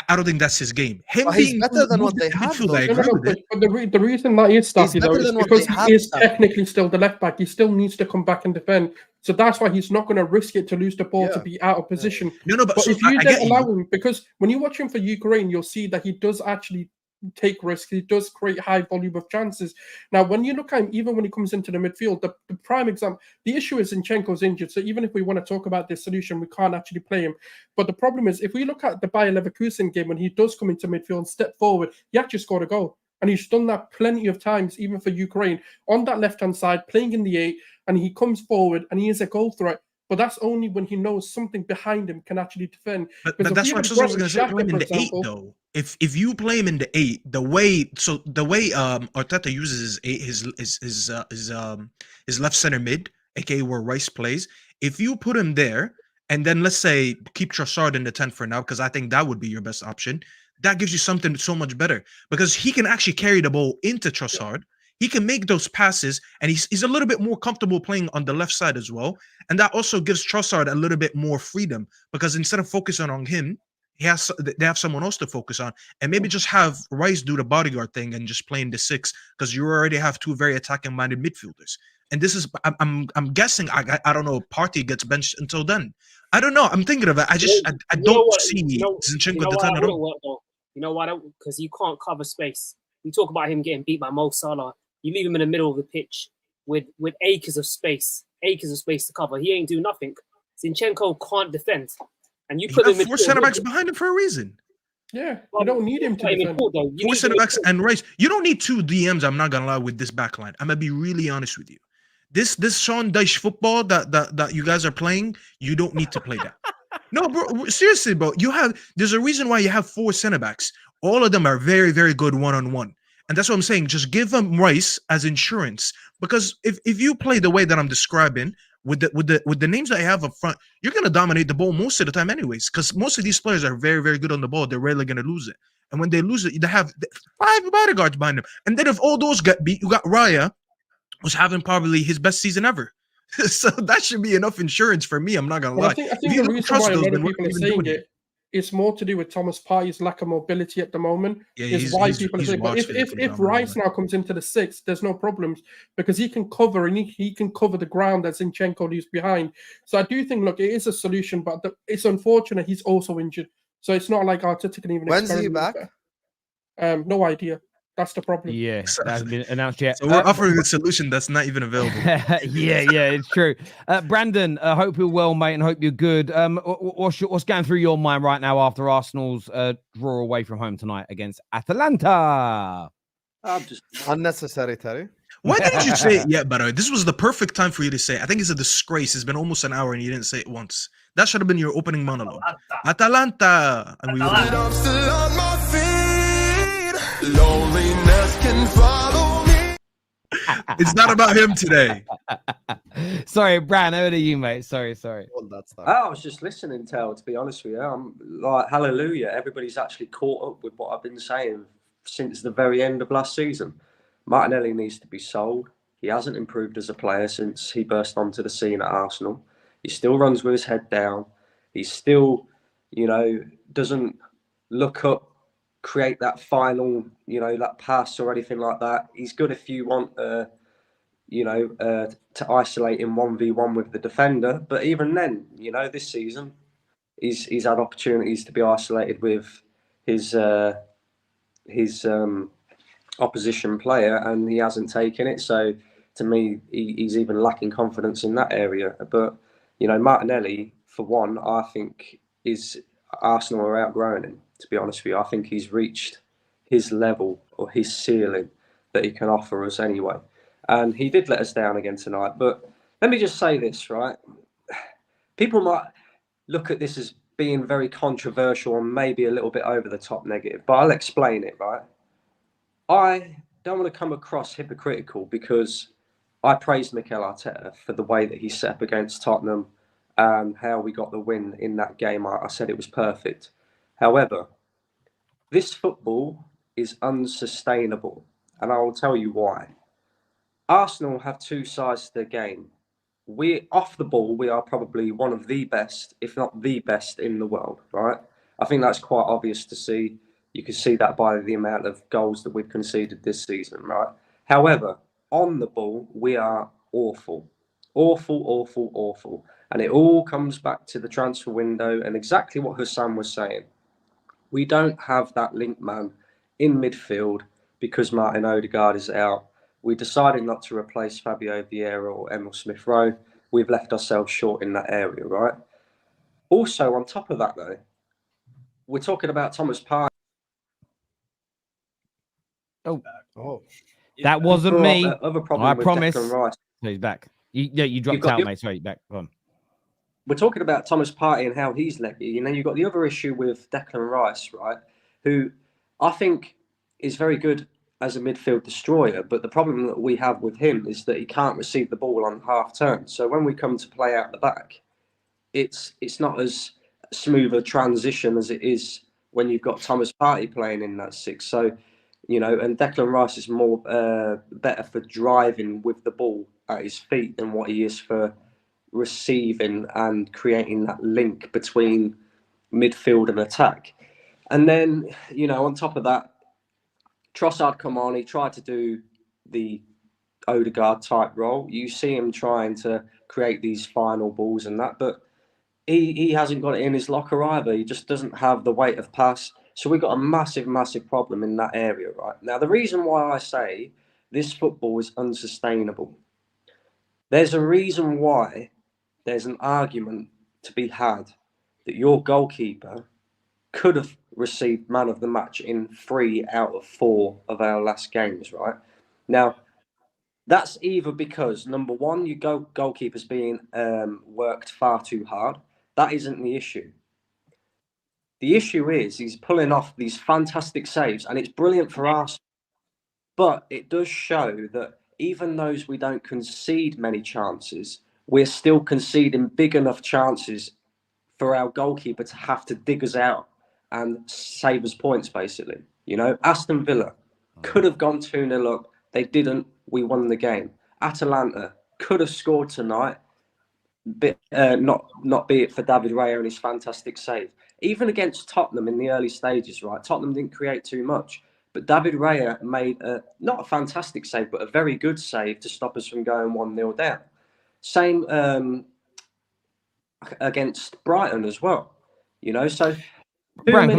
I don't think that's his game. Him But he's being better than moved what they into have, midfield, though. I No, agree no, with it. but the reason that is Staffy, though, better is than what because they he have, is Staffy. technically still the left back. He still needs to come back and defend. So that's why he's not going to risk it to lose the ball to Yeah. be out of position. No, but But so if you I then get allow you. him, because when you watch him for Ukraine, you'll see that he does actually take risks. He does create high volume of chances. Now, when you look at him, even when he comes into the midfield, the prime example, the issue is Zinchenko's injured. So even if we want to talk about this solution, we can't actually play him. But the problem is, if we look at the Bayer Leverkusen game, when he does come into midfield and step forward, he actually scored a goal. And he's done that plenty of times, even for Ukraine, on that left-hand side, playing in the 8, and he comes forward and he is a goal threat. But that's only when he knows something behind him can actually defend. But Because if that's we what had I was Granit going to say. Xhaka, Play him for in the 8 example, though. If you play him in the 8, the way Arteta uses his 8, his left center mid, aka where Rice plays. If you put him there, and then let's say keep Trossard in the 10 for now, because I think that would be your best option. That gives you something so much better because he can actually carry the ball into Trossard. He can make those passes, and he's a little bit more comfortable playing on the left side as well. And that also gives Trossard a little bit more freedom because instead of focusing on him, they have someone else to focus on, and maybe just have Rice do the bodyguard thing and just play in the 6 because you already have 2 very attacking-minded midfielders. And this is, I'm guessing, I don't know, Partey gets benched until then. I don't know. I'm thinking of it. I You know don't what? see Zinchenko You know at the why 10 I at wouldn't all. work though? You know why? Because you can't cover space. We talk about him getting beat by Mo Salah. You leave him in the middle of the pitch with acres of space to cover. He ain't do nothing. Zinchenko can't defend, and you He put got him in 4 center backs behind him for a reason. yeah, you don't need him to defend. 4 center backs and Rice. You don't need 2 DMs. I'm not gonna lie with this back line. I'm gonna be really honest with you. This Sean Dyche football that you guys are playing, you don't need to play that. No, bro. Seriously, bro. There's a reason why you have 4 center backs. All of them are very, very good one-on-one. And that's what I'm saying. Just give them Rice as insurance. Because if you play the way that I'm describing, with the names that I have up front, you're gonna dominate the ball most of the time, anyways. Because most of these players are very, very good on the ball. They're rarely gonna lose it. And when they lose it, they have 5 bodyguards behind them. And then if all those get beat, you got Raya, who's having probably his best season ever. So that should be enough insurance for me. I'm not gonna Well, lie. I think If the you don't reason trust why a those, lot then of what people are are you even saying doing? it's more to do with Thomas Partey's lack of mobility at the moment. Yeah, Is why people are saying. But if Rice now comes into the 6, there's no problems because he can cover and he can cover the ground that Zinchenko leaves behind. So I do think, look, it is a solution, but it's unfortunate he's also injured. So it's not like Arteta can even. When's he experiment back? with it. No idea. That's the problem. Yeah, that hasn't been announced yet. So we're offering a solution that's not even available. yeah, it's true. Brandon, hope you're well, mate, and hope you're good. What's going through your mind right now after Arsenal's draw away from home tonight against Atalanta? I'm just Unnecessary, Terry. Why didn't you say it yet, by the way? This was the perfect time for you to say it. I think it's a disgrace. It's been almost an hour and you didn't say it once. That should have been your opening monologue. Atalanta. And we would have... I'm still on my feet. Loneliness can follow me. It's not about him today. Sorry, Bran, over to you, mate. Sorry. All that stuff. I was just listening, to be honest with you. I'm like, hallelujah. Everybody's actually caught up with what I've been saying since the very end of last season. Martinelli needs to be sold. He hasn't improved as a player since he burst onto the scene at Arsenal. He still runs with his head down. He still, doesn't look up, create that final, that pass or anything like that. He's good if you want, to isolate him 1v1 with the defender. But even then, this season, he's had opportunities to be isolated with his opposition player, and he hasn't taken it. So to me, he's even lacking confidence in that area. But Martinelli, for one, I think Arsenal are outgrowing him. To be honest with you, I think he's reached his level or his ceiling that he can offer us anyway. And he did let us down again tonight. But let me just say this, right? People might look at this as being very controversial and maybe a little bit over the top negative, but I'll explain it, right? I don't want to come across hypocritical because I praised Mikel Arteta for the way that he set up against Tottenham and how we got the win in that game. I said it was perfect. However, this football is unsustainable, and I will tell you why. Arsenal have two sides to their game. We off the ball, we are probably one of the best, if not the best, in the world. Right? I think that's quite obvious to see. You can see that by the amount of goals that we've conceded this season. Right? However, on the ball, we are awful, awful, awful, awful, and it all comes back to the transfer window and exactly what Husam was saying. We don't have that link man in midfield because Martin Odegaard is out. We decided not to replace Fabio Vieira or Emil Smith-Rowe. We've left ourselves short in that area, right? Also, on top of that, though, we're talking about Thomas Partey. Oh, That wasn't me. Other problem I with promise. Declan Rice. So he's back. You dropped got out, your- mate. Sorry, back. Go on. We're talking about Thomas Partey and how he's leggy, and then you've got the other issue with Declan Rice, right? Who I think is very good as a midfield destroyer, but the problem that we have with him is that he can't receive the ball on half turn. So when we come to play out the back, it's not as smooth a transition as it is when you've got Thomas Partey playing in that six. So, you know, and Declan Rice is more better for driving with the ball at his feet than what he is for receiving and creating that link between midfield and attack. And then, you know, on top of that, Trossard come on, he tried to do the Odegaard type role. You see him trying to create these final balls and that, but he hasn't got it in his locker either. He just doesn't have the weight of pass. So we've got a massive, massive problem in that area, right? Now, the reason why I say this football is unsustainable, there's a reason why there's an argument to be had that your goalkeeper could have received man of the match in 3 out of 4 of our last games, right? Now, that's either because, number one, your goalkeeper's being worked far too hard. That isn't the issue. The issue is he's pulling off these fantastic saves, and it's brilliant for us. But it does show that even though we don't concede many chances, we're still conceding big enough chances for our goalkeeper to have to dig us out and save us points, basically. You know, Aston Villa could have gone 2-0 up. They didn't. We won the game. Atalanta could have scored tonight, but not be it for David Raya and his fantastic save. Even against Tottenham in the early stages, right? Tottenham didn't create too much, but David Raya made not a fantastic save, but a very good save to stop us from going 1-0 down. Same against Brighton as well. You know, so Bram,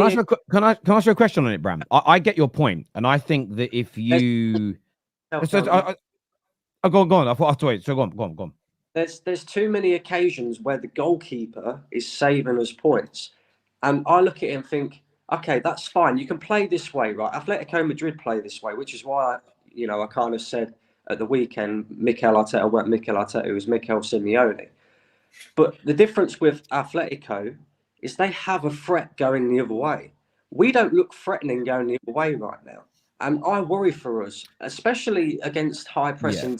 can I ask you a question on it, Bram? I get your point, and I think that if you go on. I thought I so go on. There's too many occasions where the goalkeeper is saving us points, and I look at it and think, okay, that's fine. You can play this way, right? Atletico Madrid play this way, which is why I kind of said at the weekend, Mikel Arteta weren't Mikel Arteta, it was Mikel Simeone. But the difference with Atletico is they have a threat going the other way. We don't look threatening going the other way right now. And I worry for us, especially against high pressing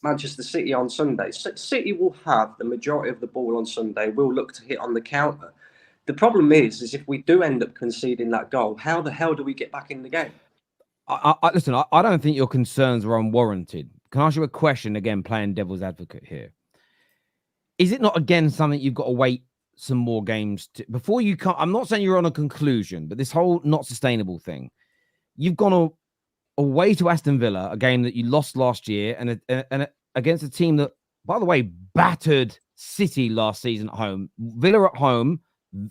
Manchester City on Sunday. City will have the majority of the ball on Sunday. We'll look to hit on the counter. The problem is if we do end up conceding that goal, how the hell do we get back in the game? Listen, I don't think your concerns are unwarranted. Can I ask you a question again, playing devil's advocate here? Is it not, again, something you've got to wait some more games before you come? I'm not saying you're on a conclusion, but this whole not sustainable thing, you've gone away to Aston Villa, a game that you lost last year, and against a team that, by the way, battered City last season at home. Villa at home,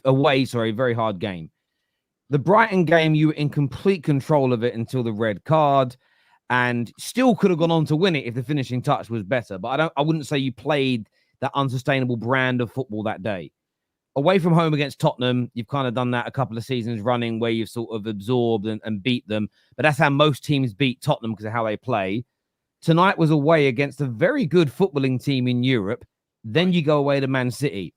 away, sorry, very hard game. The Brighton game, you were in complete control of it until the red card, and still could have gone on to win it if the finishing touch was better. But I wouldn't say you played that unsustainable brand of football that day. Away from home against Tottenham, you've kind of done that a couple of seasons running where you've sort of absorbed and beat them. But that's how most teams beat Tottenham, because of how they play. Tonight was away against a very good footballing team in Europe. Then you go away to Man City.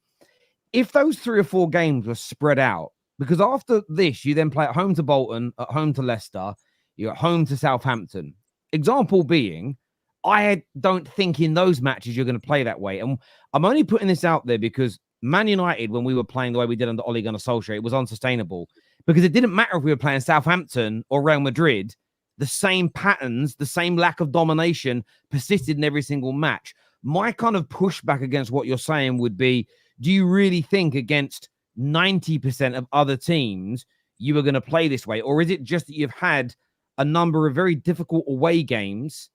If those 3 or 4 games were spread out, because after this, you then play at home to Bolton, at home to Leicester, you're at home to Southampton. Example being, I don't think in those matches you're going to play that way. And I'm only putting this out there because Man United, when we were playing the way we did under Ole Gunnar Solskjaer, it was unsustainable because it didn't matter if we were playing Southampton or Real Madrid. The same patterns, the same lack of domination persisted in every single match. My kind of pushback against what you're saying would be, do you really think against 90% of other teams you were going to play this way? Or is it just that you've had a number of very difficult away games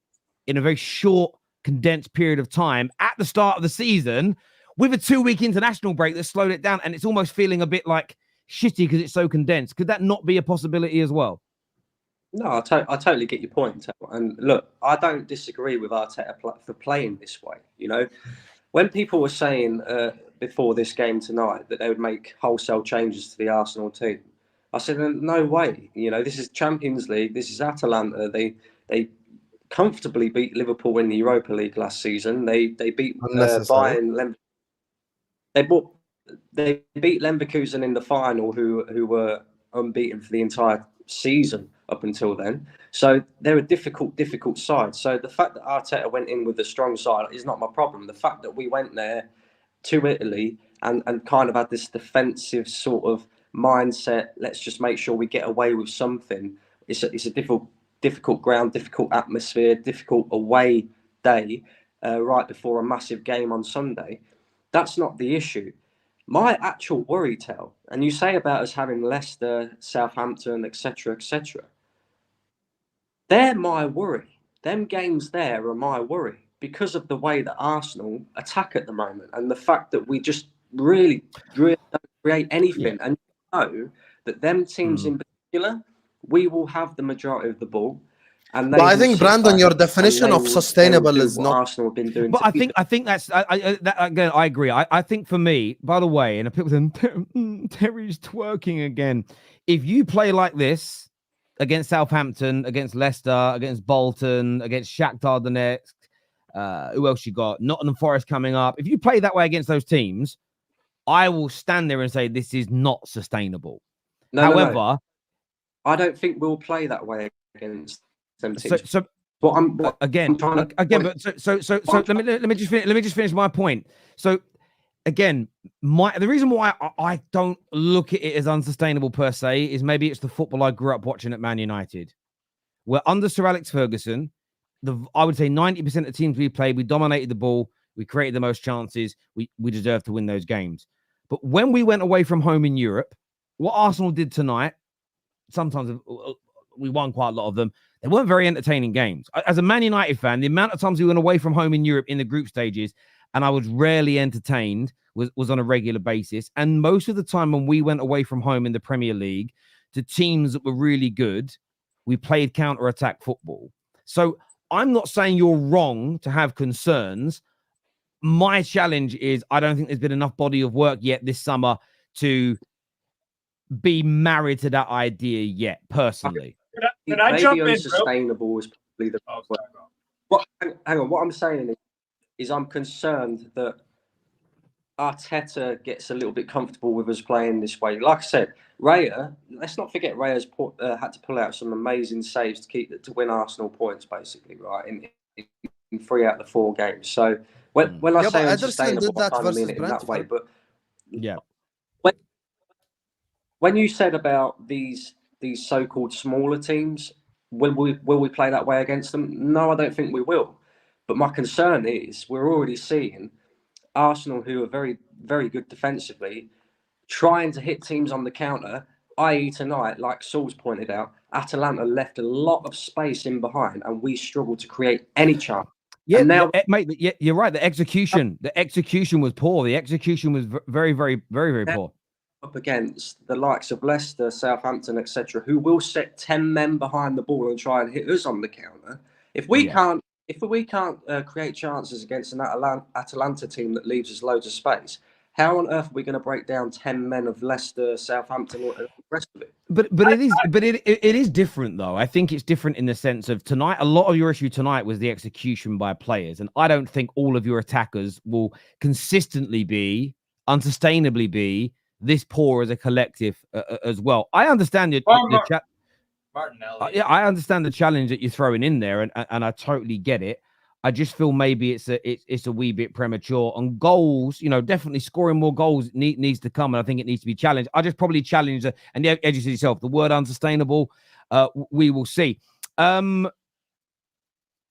in a very short, condensed period of time at the start of the season with a 2-week international break that slowed it down, and it's almost feeling a bit like shitty because it's so condensed? Could that not be a possibility as well? No, I totally get your point. And look, I don't disagree with Arteta for playing this way. You know, when people were saying before this game tonight that they would make wholesale changes to the Arsenal team, I said, no way. You know, this is Champions League. This is Atalanta. They comfortably beat Liverpool in the Europa League last season. They beat Bayern. They beat Leverkusen in the final, who were unbeaten for the entire season up until then. So they're a difficult side. So the fact that Arteta went in with a strong side is not my problem. The fact that we went there to Italy and kind of had this defensive sort of mindset, let's just make sure we get away with something. It's a difficult ground, difficult atmosphere, difficult away day right before a massive game on Sunday. That's not the issue. My actual worry, Tel, and you say about us having Leicester, Southampton, etc., they're my worry. Them games there are my worry because of the way that Arsenal attack at the moment and the fact that we just really don't create anything. Yeah. And you know that them teams in particular, we will have the majority of the ball. And I think, Brandon, your definition of sustainable is not. Arsenal have been doing. But I think that's again. I agree. I think for me, by the way, and people saying Terry's twerking again. If you play like this against Southampton, against Leicester, against Bolton, against Shakhtar Donetsk, who else you got? Nottingham Forest coming up. If you play that way against those teams, I will stand there and say this is not sustainable. However, I don't think we'll play that way against. Let me just finish my point. So again, the reason why I don't look at it as unsustainable per se is maybe it's the football I grew up watching at Man United, where under Sir Alex Ferguson, I would say 90% of the teams we played, we dominated the ball, we created the most chances, we deserved to win those games. But when we went away from home in Europe, what Arsenal did tonight, sometimes we won quite a lot of them. They weren't very entertaining games. As a Man United fan, the amount of times we went away from home in Europe in the group stages and I was rarely entertained was on a regular basis. And most of the time when we went away from home in the Premier League to teams that were really good, we played counter-attack football. So I'm not saying you're wrong to have concerns. My challenge is I don't think there's been enough body of work yet this summer to be married to that idea yet, personally. Can I jump in, unsustainable is probably the word. Hang on. What I'm saying is I'm concerned that Arteta gets a little bit comfortable with us playing this way. Like I said, Raya, let's not forget Raya's had to pull out some amazing saves to win Arsenal points, basically, right, in 3 out of the 4 games. So when I say unsustainable, I kind of mean it in that way. But yeah, when you said about these so-called smaller teams, will we play that way against them? No, I don't think we will. But my concern is we're already seeing Arsenal, who are very, very good defensively, trying to hit teams on the counter, i.e. tonight, like Sulz pointed out, Atalanta left a lot of space in behind and we struggled to create any chance. Yeah, now, mate, you're right. The execution was poor. The execution was very, very, very, very poor. Up against the likes of Leicester, Southampton, etc., who will set 10 men behind the ball and try and hit us on the counter. If we can't create chances against an Atalanta team that leaves us loads of space, how on earth are we going to break down 10 men of Leicester, Southampton, or the rest of it? But it is different though. I think it's different in the sense of tonight. A lot of your issue tonight was the execution by players, and I don't think all of your attackers will consistently be, unsustainably be, this poor as a collective as well. I understand Martinelli. I understand the challenge that you're throwing in there, and I totally get it. I just feel maybe it's a wee bit premature. On goals, definitely scoring more goals needs to come, and I think it needs to be challenged. I just probably challenge, and as you said yourself, the word unsustainable. We will see.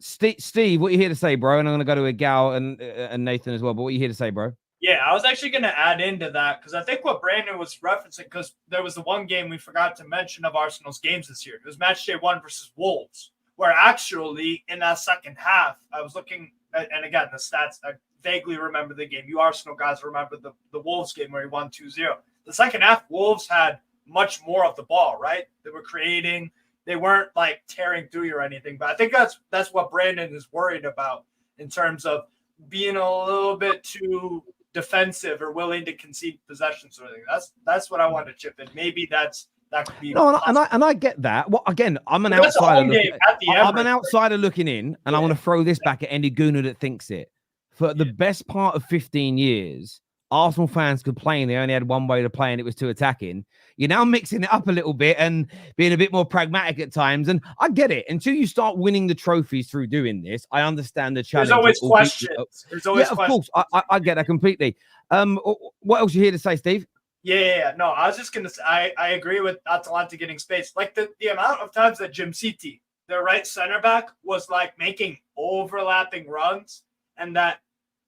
Steve, what are you here to say, bro? And I'm going to go to Egal and Nathan as well. But what are you here to say, bro? Yeah, I was actually going to add into that because I think what Brandon was referencing, because there was the one game we forgot to mention of Arsenal's games this year. It was match day 1 versus Wolves, where actually in that second half, I was looking at, and again, the stats, I vaguely remember the game. You Arsenal guys remember the Wolves game where he won 2-0. The second half, Wolves had much more of the ball, right? They were creating. They weren't like tearing through you or anything. But I think that's what Brandon is worried about in terms of being a little bit too defensive or willing to concede possessions or anything. That's what I want to chip in. Maybe that could be. No, and I get that. Well, again, I'm an outsider. I'm an outsider looking in, and I want to throw this back at any gooner that thinks it. For the best part of 15 years, Arsenal fans complain they only had one way to play, and it was to attacking. You're now mixing it up a little bit and being a bit more pragmatic at times. And I get it. Until you start winning the trophies through doing this, I understand the challenge. There's always questions. Of course. I get that completely. What else you here to say, Steve? Yeah. No, I was just going to say, I agree with Atalanta getting space. Like the amount of times that Jim City, their right center back, was like making overlapping runs, and that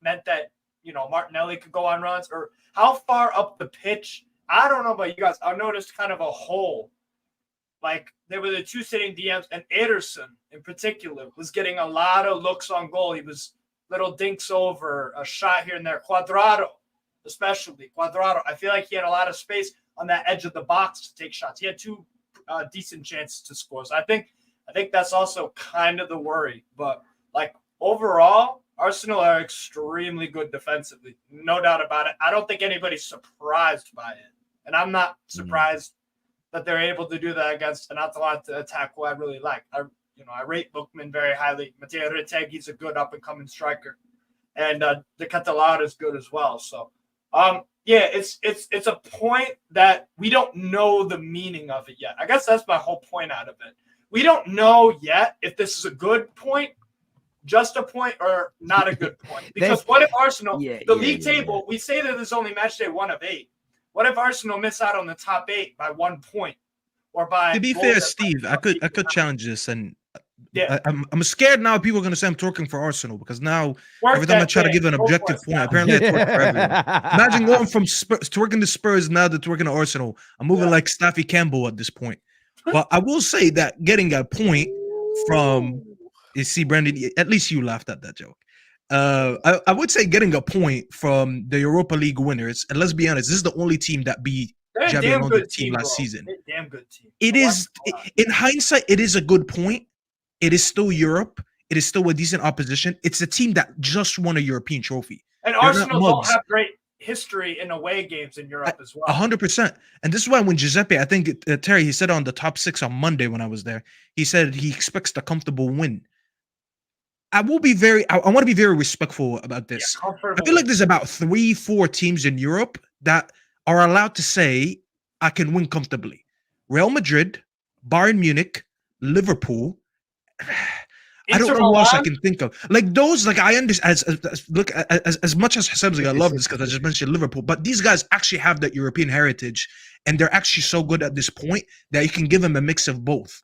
meant that, Martinelli could go on runs, or how far up the pitch. I don't know about you guys. I noticed kind of a hole. Like there were the two sitting DMs, and Ederson in particular was getting a lot of looks on goal. He was little dinks over, a shot here and there. Cuadrado, especially. I feel like he had a lot of space on that edge of the box to take shots. He had two decent chances to score. So I think that's also kind of the worry. But like overall, Arsenal are extremely good defensively. No doubt about it. I don't think anybody's surprised by it. And I'm not surprised that they're able to do that against an Atalanta attack who I really like. I rate Bookman very highly. Matteo Retegi's a good up-and-coming striker. And the Catalan is good as well. So, it's a point that we don't know the meaning of it yet. I guess that's my whole point out of it. We don't know yet if this is a good point, just a point, or not a good point. Because what if Arsenal, league table, we say that there's only match day 1 of 8. What if Arsenal miss out on the top 8 by 1 point, or by? To be fair, Steve, I could challenge this, and I'm scared now. People are going to say I'm talking for Arsenal because now every time I try to give an objective point, apparently I talk for everyone. Imagine going from twerking the Spurs now to twerking the Arsenal. I'm moving like Staffy Campbell at this point. But I will say that getting a point from. You see, Brandon, at least you laughed at that joke. I would say getting a point from the Europa League winners, and let's be honest, this is the only team that beat Xabi Alonso's team last season. Damn good team. It is, in hindsight, it is a good point. It is still Europe. It is still a decent opposition. It's a team that just won a European trophy. And Arsenal don't have great history in away games in Europe as well. 100%. And this is why when Giuseppe, I think Terry, he said on the top 6 on Monday when I was there, he said he expects a comfortable win. I want to be very respectful about this. I feel like there's about 3-4 teams in Europe that are allowed to say, I can win comfortably. Real Madrid, Bayern Munich, Liverpool. I don't know what else I can think of. Like those, like I understand. As much as Husam's like, I love this because I just mentioned Liverpool, but these guys actually have that European heritage, and they're actually so good at this point that you can give them a mix of both.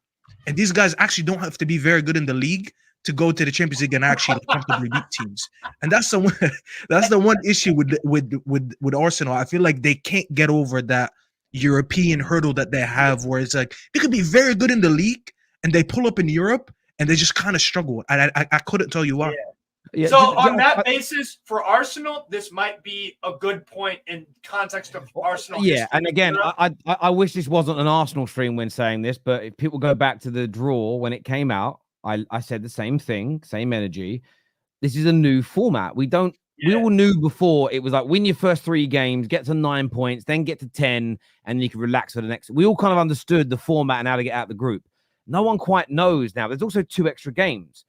And these guys actually don't have to be very good in the league to go to the Champions League and actually comfortably beat teams. And that's the one issue with Arsenal. I feel like they can't get over that European hurdle that they have, where it's like they could be very good in the league and they pull up in Europe and they just kind of struggle. I couldn't tell you why. Yeah, so on that basis, for Arsenal, this might be a good point in context of Arsenal. Yeah, and again, I wish this wasn't an Arsenal stream when saying this, but if people go back to the draw when it came out, I said the same thing, same energy. This is a new format. We all knew before it was like win your first 3 games, get to 9 points, then get to 10, and you can relax for the next. We all kind of understood the format and how to get out of the group. No one quite knows now. There's also 2 extra games.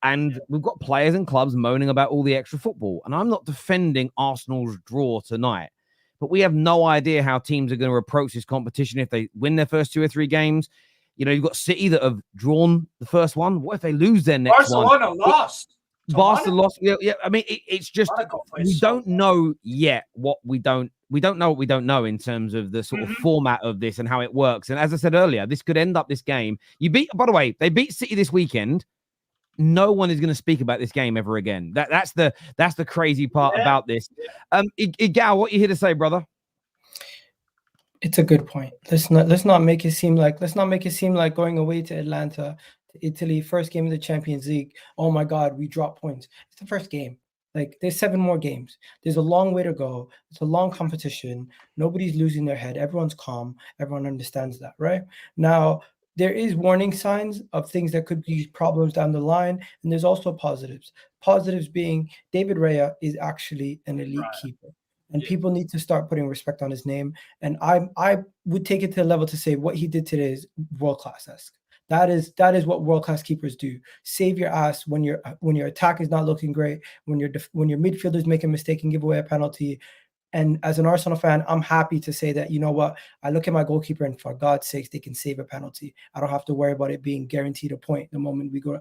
And we've got players and clubs moaning about all the extra football. And I'm not defending Arsenal's draw tonight. But we have no idea how teams are going to approach this competition if they win their first 2 or 3 games. You've got City that have drawn the first one. What if they lose their next one? Barcelona lost. Barca lost. Yeah. I mean, it's just Monaco plays we so don't know yet what we don't. We don't know what we don't know in terms of the sort of format of this and how it works. And as I said earlier, this could end up this game. By the way, they beat City this weekend. No one is going to speak about this game ever again. That's the crazy part about this. Egal, what you here to say, brother? It's a good point. Let's not make it seem like going away to Atlanta, to Italy, first game of the Champions League. Oh my God, we dropped points. It's the first game. Like, there's 7 more games. There's a long way to go. It's a long competition. Nobody's losing their head. Everyone's calm. Everyone understands that, right? Now, there is warning signs of things that could be problems down the line, and there's also positives. Positives being David Raya is actually an elite keeper, and people need to start putting respect on his name. And I would take it to the level to say what he did today is world-class-esque. That is what world-class keepers do. Save your ass when your attack is not looking great, when your midfielders make a mistake and give away a penalty. And as an Arsenal fan, I'm happy to say that, you know what, I look at my goalkeeper and for God's sakes, they can save a penalty. I don't have to worry about it being guaranteed a point the moment we go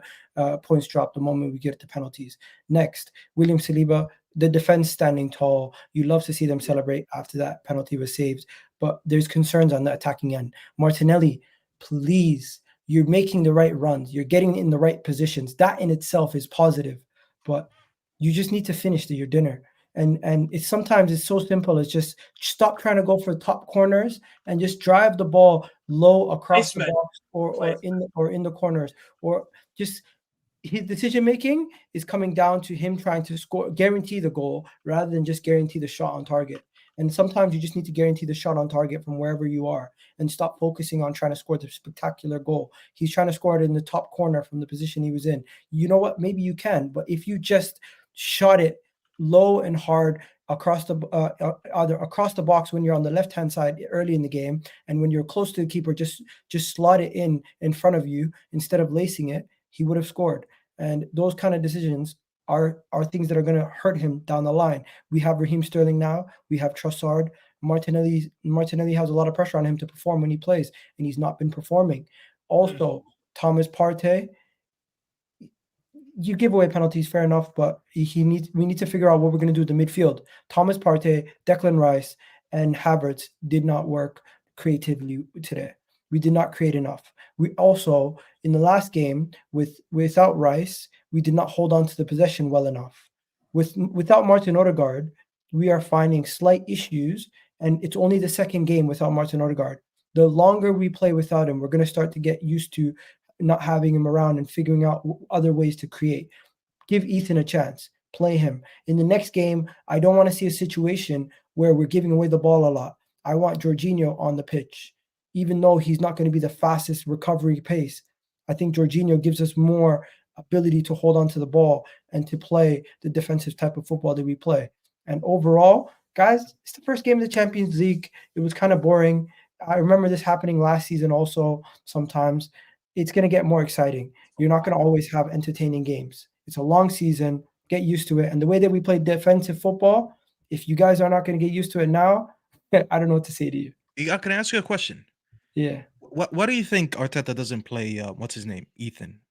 points drop, the moment we get to penalties. Next, William Saliba, the defense standing tall. You love to see them celebrate after that penalty was saved, but there's concerns on the attacking end. Martinelli, please. You're making the right runs. You're getting in the right positions. That in itself is positive, but you just need to finish your dinner. And sometimes it's so simple as just stop trying to go for top corners and just drive the ball low across the box or in the corners, or just his decision making is coming down to him trying to guarantee the goal rather than just guarantee the shot on target. And sometimes you just need to guarantee the shot on target from wherever you are and stop focusing on trying to score the spectacular goal. He's trying to score it in the top corner from the position he was in. You know what? Maybe you can, but if you just shot it low and hard across the either across the box when you're on the left-hand side early in the game, and when you're close to the keeper, just slot it in front of you instead of lacing it, he would have scored. And those kind of decisions are things that are going to hurt him down the line. We have Raheem Sterling now. We have Trossard. Martinelli has a lot of pressure on him to perform when he plays, and he's not been performing. Also, Thomas Partey, you give away penalties, fair enough, but we need to figure out what we're going to do with the midfield. Thomas Partey, Declan Rice, and Havertz did not work creatively today. We did not create enough. We also, in the last game, without Rice, we did not hold on to the possession well enough. Without Martin Odegaard, we are finding slight issues, and it's only the second game without Martin Odegaard. The longer we play without him, we're going to start to get used to not having him around and figuring out other ways to create. Give Ethan a chance. Play him. In the next game, I don't want to see a situation where we're giving away the ball a lot. I want Jorginho on the pitch. Even though he's not going to be the fastest recovery pace, I think Jorginho gives us more ability to hold on to the ball and to play the defensive type of football that we play. And overall, guys, it's the first game of the Champions League. It was kind of boring. I remember this happening last season also sometimes. It's going to get more exciting. You're not going to always have entertaining games. It's a long season. Get used to it. And the way that we play defensive football, if you guys are not going to get used to it now, I don't know what to say to you. Can I ask you a question? Yeah. What do you think Arteta doesn't play? What's his name? Ethan.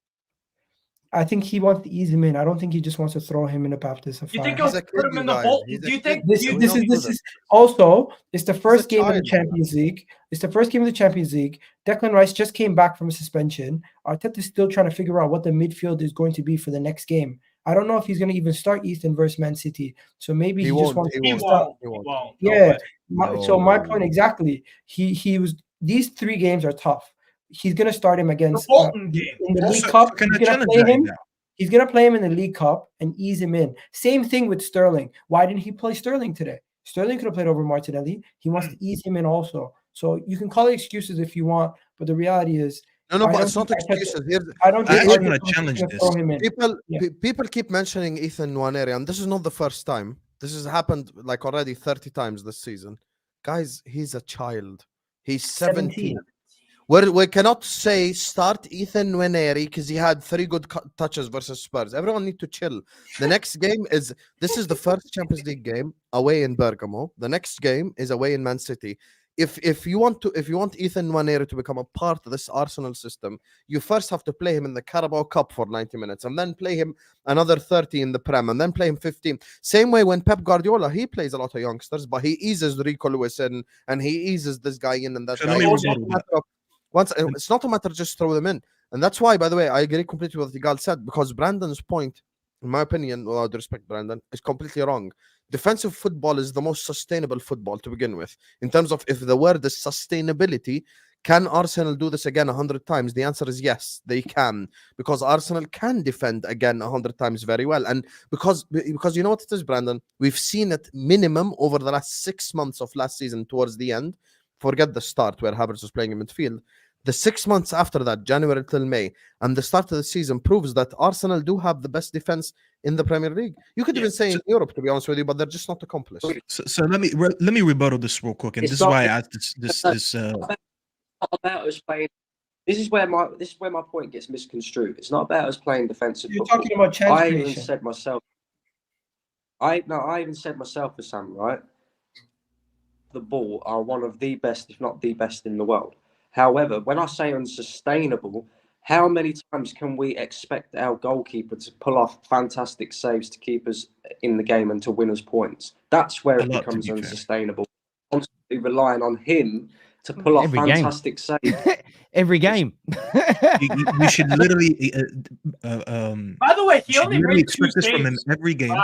I think he wants to ease him in. I don't think he just wants to throw him in a baptism of fire. You think he'll put him in the hole? Do you think this is also it's the first game of the Champions League. It's the first game of the Champions League. Declan Rice just came back from a suspension. Arteta's still trying to figure out what the midfield is going to be for the next game. I don't know if he's going to even start Ethan versus Man City. So maybe he just wants to start. He won't. Yeah. So my point exactly. He was. These 3 games are tough. He's going to start him against Bolton game. In the League Cup. He's going to play him in the League Cup and ease him in. Same thing with Sterling. Why didn't he play Sterling today? Sterling could have played over Martinelli. He wants to ease him in also. So you can call it excuses if you want, but the reality is, no, but it's not excuses. I want to challenge this. People keep mentioning Ethan Nwaneri, and this is not the first time. This has happened like already 30 times this season. Guys, he's a child. He's 17. We cannot say start Ethan Nwaneri because he had 3 good touches versus Spurs. Everyone need to chill. The next game this is the first Champions League game away in Bergamo. The next game is away in Man City. if you want Ethan Nwaneri to become a part of this Arsenal system, you first have to play him in the Carabao Cup for 90 minutes, and then play him another 30 in the Prem, and then play him 15. Same way when Pep Guardiola, he plays a lot of youngsters, but he eases Rico Lewis in, and he eases this guy in and that So guy let me in. rebuttal that. It's not a matter of just throw them in. And that's why, by the way, I agree completely with what Egal said, because Brandon's point, in my opinion, with all due respect, Brandon, is completely wrong. Defensive football is the most sustainable football to begin with. In terms of if the word is sustainability, can Arsenal do this again 100 times? The answer is yes, they can, because Arsenal can defend again 100 times very well. And because you know what it is, Brandon? We've seen it minimum over the last 6 months of last season towards the end. Forget the start where Havertz was playing in midfield. The 6 months after that, January till May, and the start of the season proves that Arsenal do have the best defense in the Premier League. You could even say in Europe, to be honest with you, but they're just not accomplished. So let me rebuttal this real quick, and this is why I asked this. Not about us playing. This is where my point gets misconstrued. It's not about us playing defensive. You're football. talking about chance I even creation. said myself. I even said myself, Husam, right? The ball are one of the best, if not the best, in the world. However, when I say unsustainable, how many times can we expect our goalkeeper to pull off fantastic saves to keep us in the game and to win us points? That's where it becomes unsustainable. Constantly relying on him to pull off fantastic saves. Every game. You should literally. By the way, he only made expect this from him every game.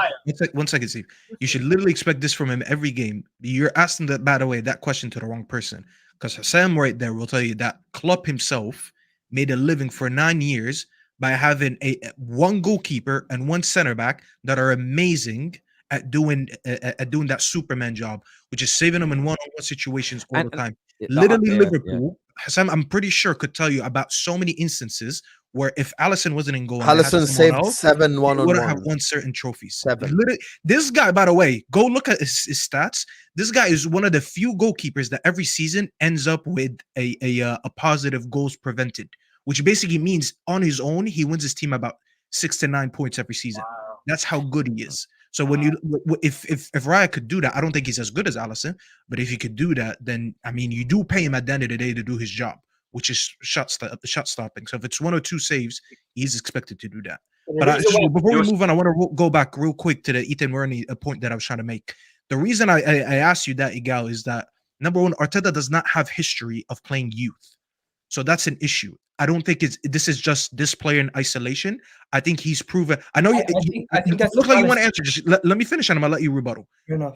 One second, Steve. You should literally expect this from him every game. You're asking that, by the way, that question to the wrong person. Because Sam right there will tell you that Klopp himself made a living for 9 years by having one goalkeeper and one center back that are amazing at doing that Superman job, which is saving them in one-on-one situations all the time. Literally, Liverpool, Sam, I'm pretty sure, could tell you about so many instances where if Alisson wasn't in goal, Alisson saved 7 one-on-one. Wouldn't have won certain trophies. Literally, this guy, by the way, go look at his stats. This guy is one of the few goalkeepers that every season ends up with a positive goals prevented, which basically means on his own he wins his team about 6 to 9 points every season. Wow. That's how good he is. So when if Raya could do that, I don't think he's as good as Alisson, but if he could do that, then I mean you do pay him at the end of the day to do his job, which is shot stopping. So if it's 1 or 2 saves, he's expected to do that. But before we move on, I want to go back real quick to the Ethan Nwaneri point that I was trying to make. The reason I asked you that, Egal, is that number one, Arteta does not have history of playing youth, so that's an issue. I don't think this is just this player in isolation. I think he's proven. I know I think that looks like you want to answer. Just let me finish, and I'm gonna let you rebuttal.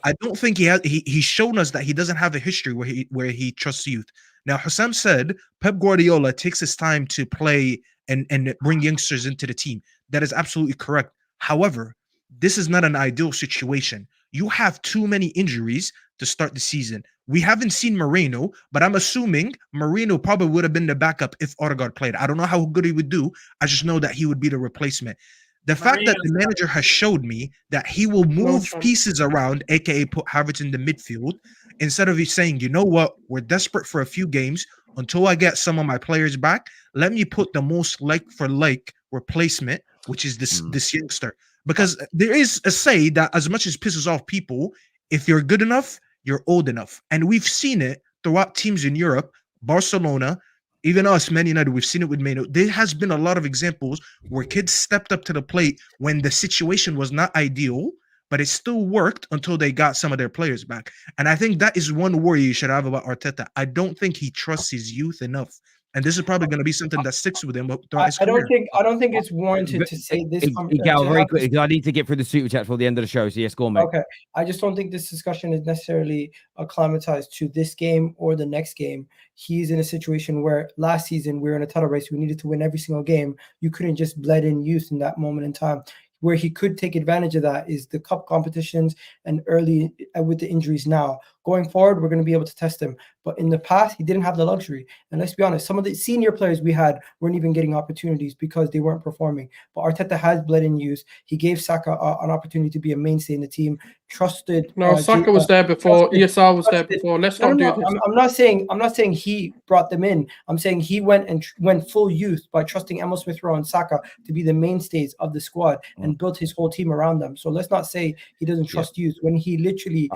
I don't think he's shown us that he doesn't have a history where he trusts youth. Now, Husam said Pep Guardiola takes his time to play and bring youngsters into the team. That is absolutely correct. However, this is not an ideal situation. You have too many injuries to start the season. We haven't seen Moreno, but I'm assuming Moreno probably would have been the backup if Odegaard played. I don't know how good he would do. I just know that he would be the replacement. The fact that the manager has showed me that he will move pieces around, aka put Havertz in the midfield, instead of saying, you know what, we're desperate for a few games until I get some of my players back. Let me put the most like-for-like replacement, which is this youngster. Because there is a say that as much as pisses off people, if you're good enough, you're old enough. And we've seen it throughout teams in Europe, Barcelona, even us, Man United, we've seen it with Mano. There has been a lot of examples where kids stepped up to the plate when the situation was not ideal, but it still worked until they got some of their players back. And I think that is one worry you should have about Arteta. I don't think he trusts his youth enough. And this is probably going to be something that sticks with him throughout his career. I don't think it's warranted to say this. Egal, very quick, because I need to get through the super chat for the end of the show. So yes, go on, mate. Okay, I just don't think this discussion is necessarily acclimatized to this game or the next game. He's in a situation where last season we were in a title race. We needed to win every single game. You couldn't just bled in youth in that moment in time. Where he could take advantage of that is the cup competitions and early with the injuries now. Going forward, we're going to be able to test him. But in the past, he didn't have the luxury. And let's be honest, some of the senior players we had weren't even getting opportunities because they weren't performing. But Arteta has bled in youth. He gave Saka an opportunity to be a mainstay in the team. Trusted. No, Saka was there before. ESR was there before. Let's not do this. I'm not saying he brought them in. I'm saying he went full youth by trusting Emil Smith-Rowe and Saka to be the mainstays of the squad and built his whole team around them. So let's not say he doesn't trust youth when he literally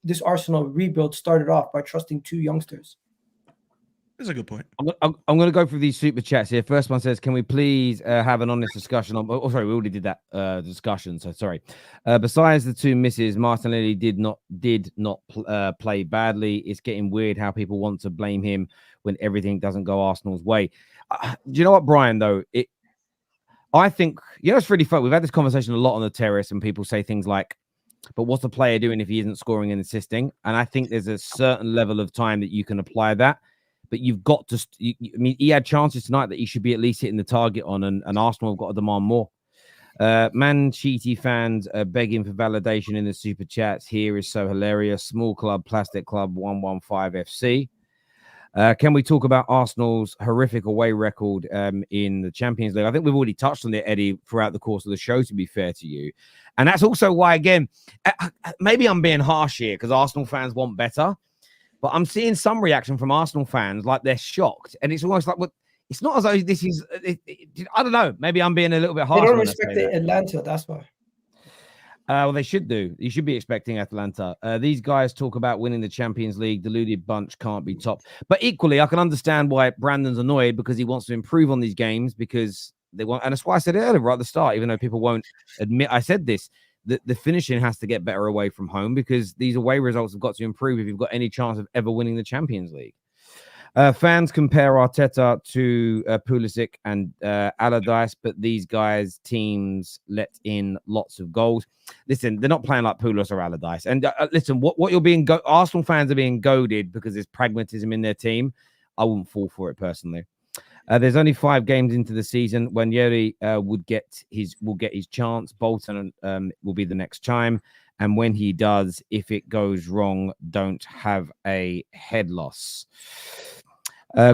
this Arsenal rebuild started off by trusting 2 youngsters. That's a good point. I'm going to go through these super chats here. First one says, "Can we please have an honest discussion on?" Oh, sorry, we already did that discussion. So sorry. Besides the 2 misses, Martinelli did not play badly. It's getting weird how people want to blame him when everything doesn't go Arsenal's way. Do you know what, Brian? Though I think it's really fun. We've had this conversation a lot on the terrace, and people say things like, "But what's the player doing if he isn't scoring and assisting?" And I think there's a certain level of time that you can apply that. But you've got to, I mean, he had chances tonight that he should be at least hitting the target on, and Arsenal have got to demand more. Cheaty fans begging for validation in the super chats. Here is so hilarious. Small club, plastic club, 115 FC. Can we talk about Arsenal's horrific away record in the Champions League? I think we've already touched on it, Eddie, throughout the course of the show, to be fair to you. And that's also why, again, maybe I'm being harsh here because Arsenal fans want better. But I'm seeing some reaction from Arsenal fans like they're shocked. And it's almost like, well, it's not as though this is, I don't know. Maybe I'm being a little bit harsh. They don't respect Atlanta, that's why. Well, they should do. You should be expecting Atalanta. These guys talk about winning the Champions League. Deluded bunch can't be top. But equally, I can understand why Brandon's annoyed because he wants to improve on these games because they want. And that's why I said earlier right at the start, even though people won't admit I said this, the finishing has to get better away from home because these away results have got to improve if you've got any chance of ever winning the Champions League. Fans compare Arteta to Pulisic and Allardyce, but these guys' teams let in lots of goals. Listen, they're not playing like Pulis or Allardyce. And listen, what you're being Arsenal fans are being goaded because there's pragmatism in their team. I wouldn't fall for it personally. There's only 5 games into the season. Nwaneri will get his chance. Bolton will be the next chime. And when he does, if it goes wrong, don't have a head loss.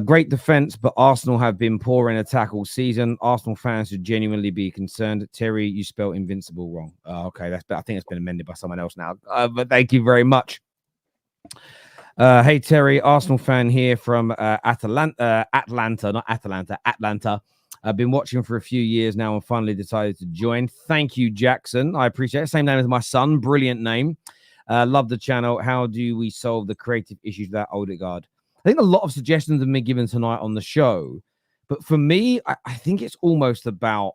Great defense, but Arsenal have been poor in attack all season. Arsenal fans should genuinely be concerned. Terry, you spelled invincible wrong. Okay, I think it's been amended by someone else now. But thank you very much. Hey, Terry, Arsenal fan here from Atlanta. I've been watching for a few years now and finally decided to join. Thank you, Jackson. I appreciate it. Same name as my son. Brilliant name. Love the channel. How do we solve the creative issues without Odegaard? I think a lot of suggestions have been given tonight on the show. But for me, I think it's almost about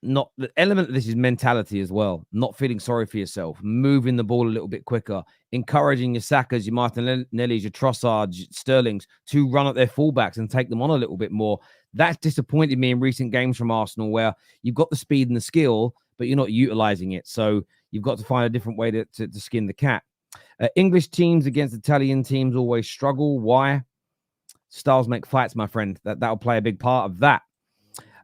not the element of this is mentality as well. Not feeling sorry for yourself, moving the ball a little bit quicker, encouraging your Sakas, your Martinellis, your Trossards, Sterlings to run at their fullbacks and take them on a little bit more. That's disappointed me in recent games from Arsenal where you've got the speed and the skill, but you're not utilizing it. So you've got to find a different way to skin the cat. English teams against Italian teams always struggle. Why? Styles make fights, my friend. That'll play a big part of that.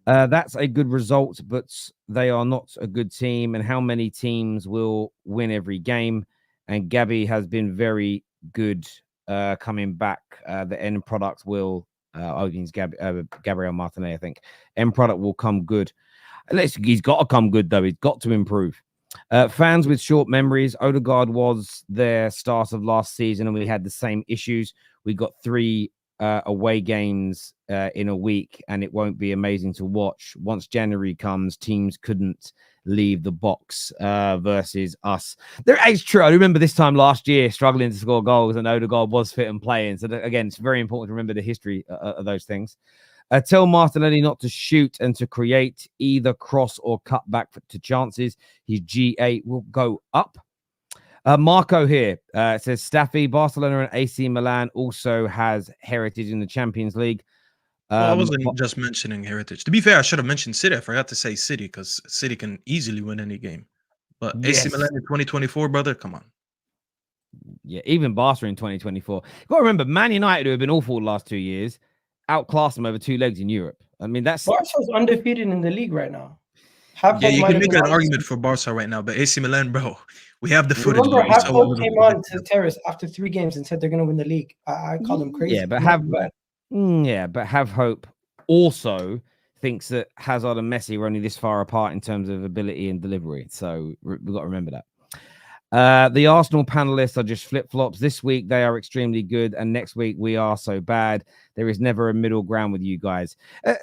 That's a good result, but they are not a good team. And how many teams will win every game? And Gabby has been very good coming back. The end product will, Gabriel Martinelli, I think. End product will come good. He's got to come good, though. He's got to improve. Fans with short memories. Odegaard was their start of last season, and we had the same issues. We got 3 away games in a week, and it won't be amazing to watch. Once January comes, teams couldn't leave the box versus us. It's true. I remember this time last year struggling to score goals, and Odegaard was fit and playing. So again, it's very important to remember the history of those things. Tell Martinelli not to shoot and to create either cross or cut back to chances. His GA will go up. Marco here says Staffy, Barcelona and AC Milan also has heritage in the Champions League. I wasn't just mentioning heritage. To be fair, I should have mentioned City. I forgot to say City because City can easily win any game. But yes. AC Milan in 2024, brother, come on. Yeah, even Barca in 2024. You've got to remember, Man United, who have been awful the last 2 years, outclassed them over 2 legs in Europe. I mean, that's Barca's undefeated in the league right now. Yeah, you can make an argument for Barca right now, but AC Milan, bro, we have the footage. Remember, Half Hope came on to Terrace after 3 games and said they're going to win the league. I call them crazy. Yeah, but Have Hope also thinks that Hazard and Messi are only this far apart in terms of ability and delivery. So we've got to remember that. The Arsenal panelists are just flip-flops. This week, they are extremely good, and next week, we are so bad. There is never a middle ground with you guys.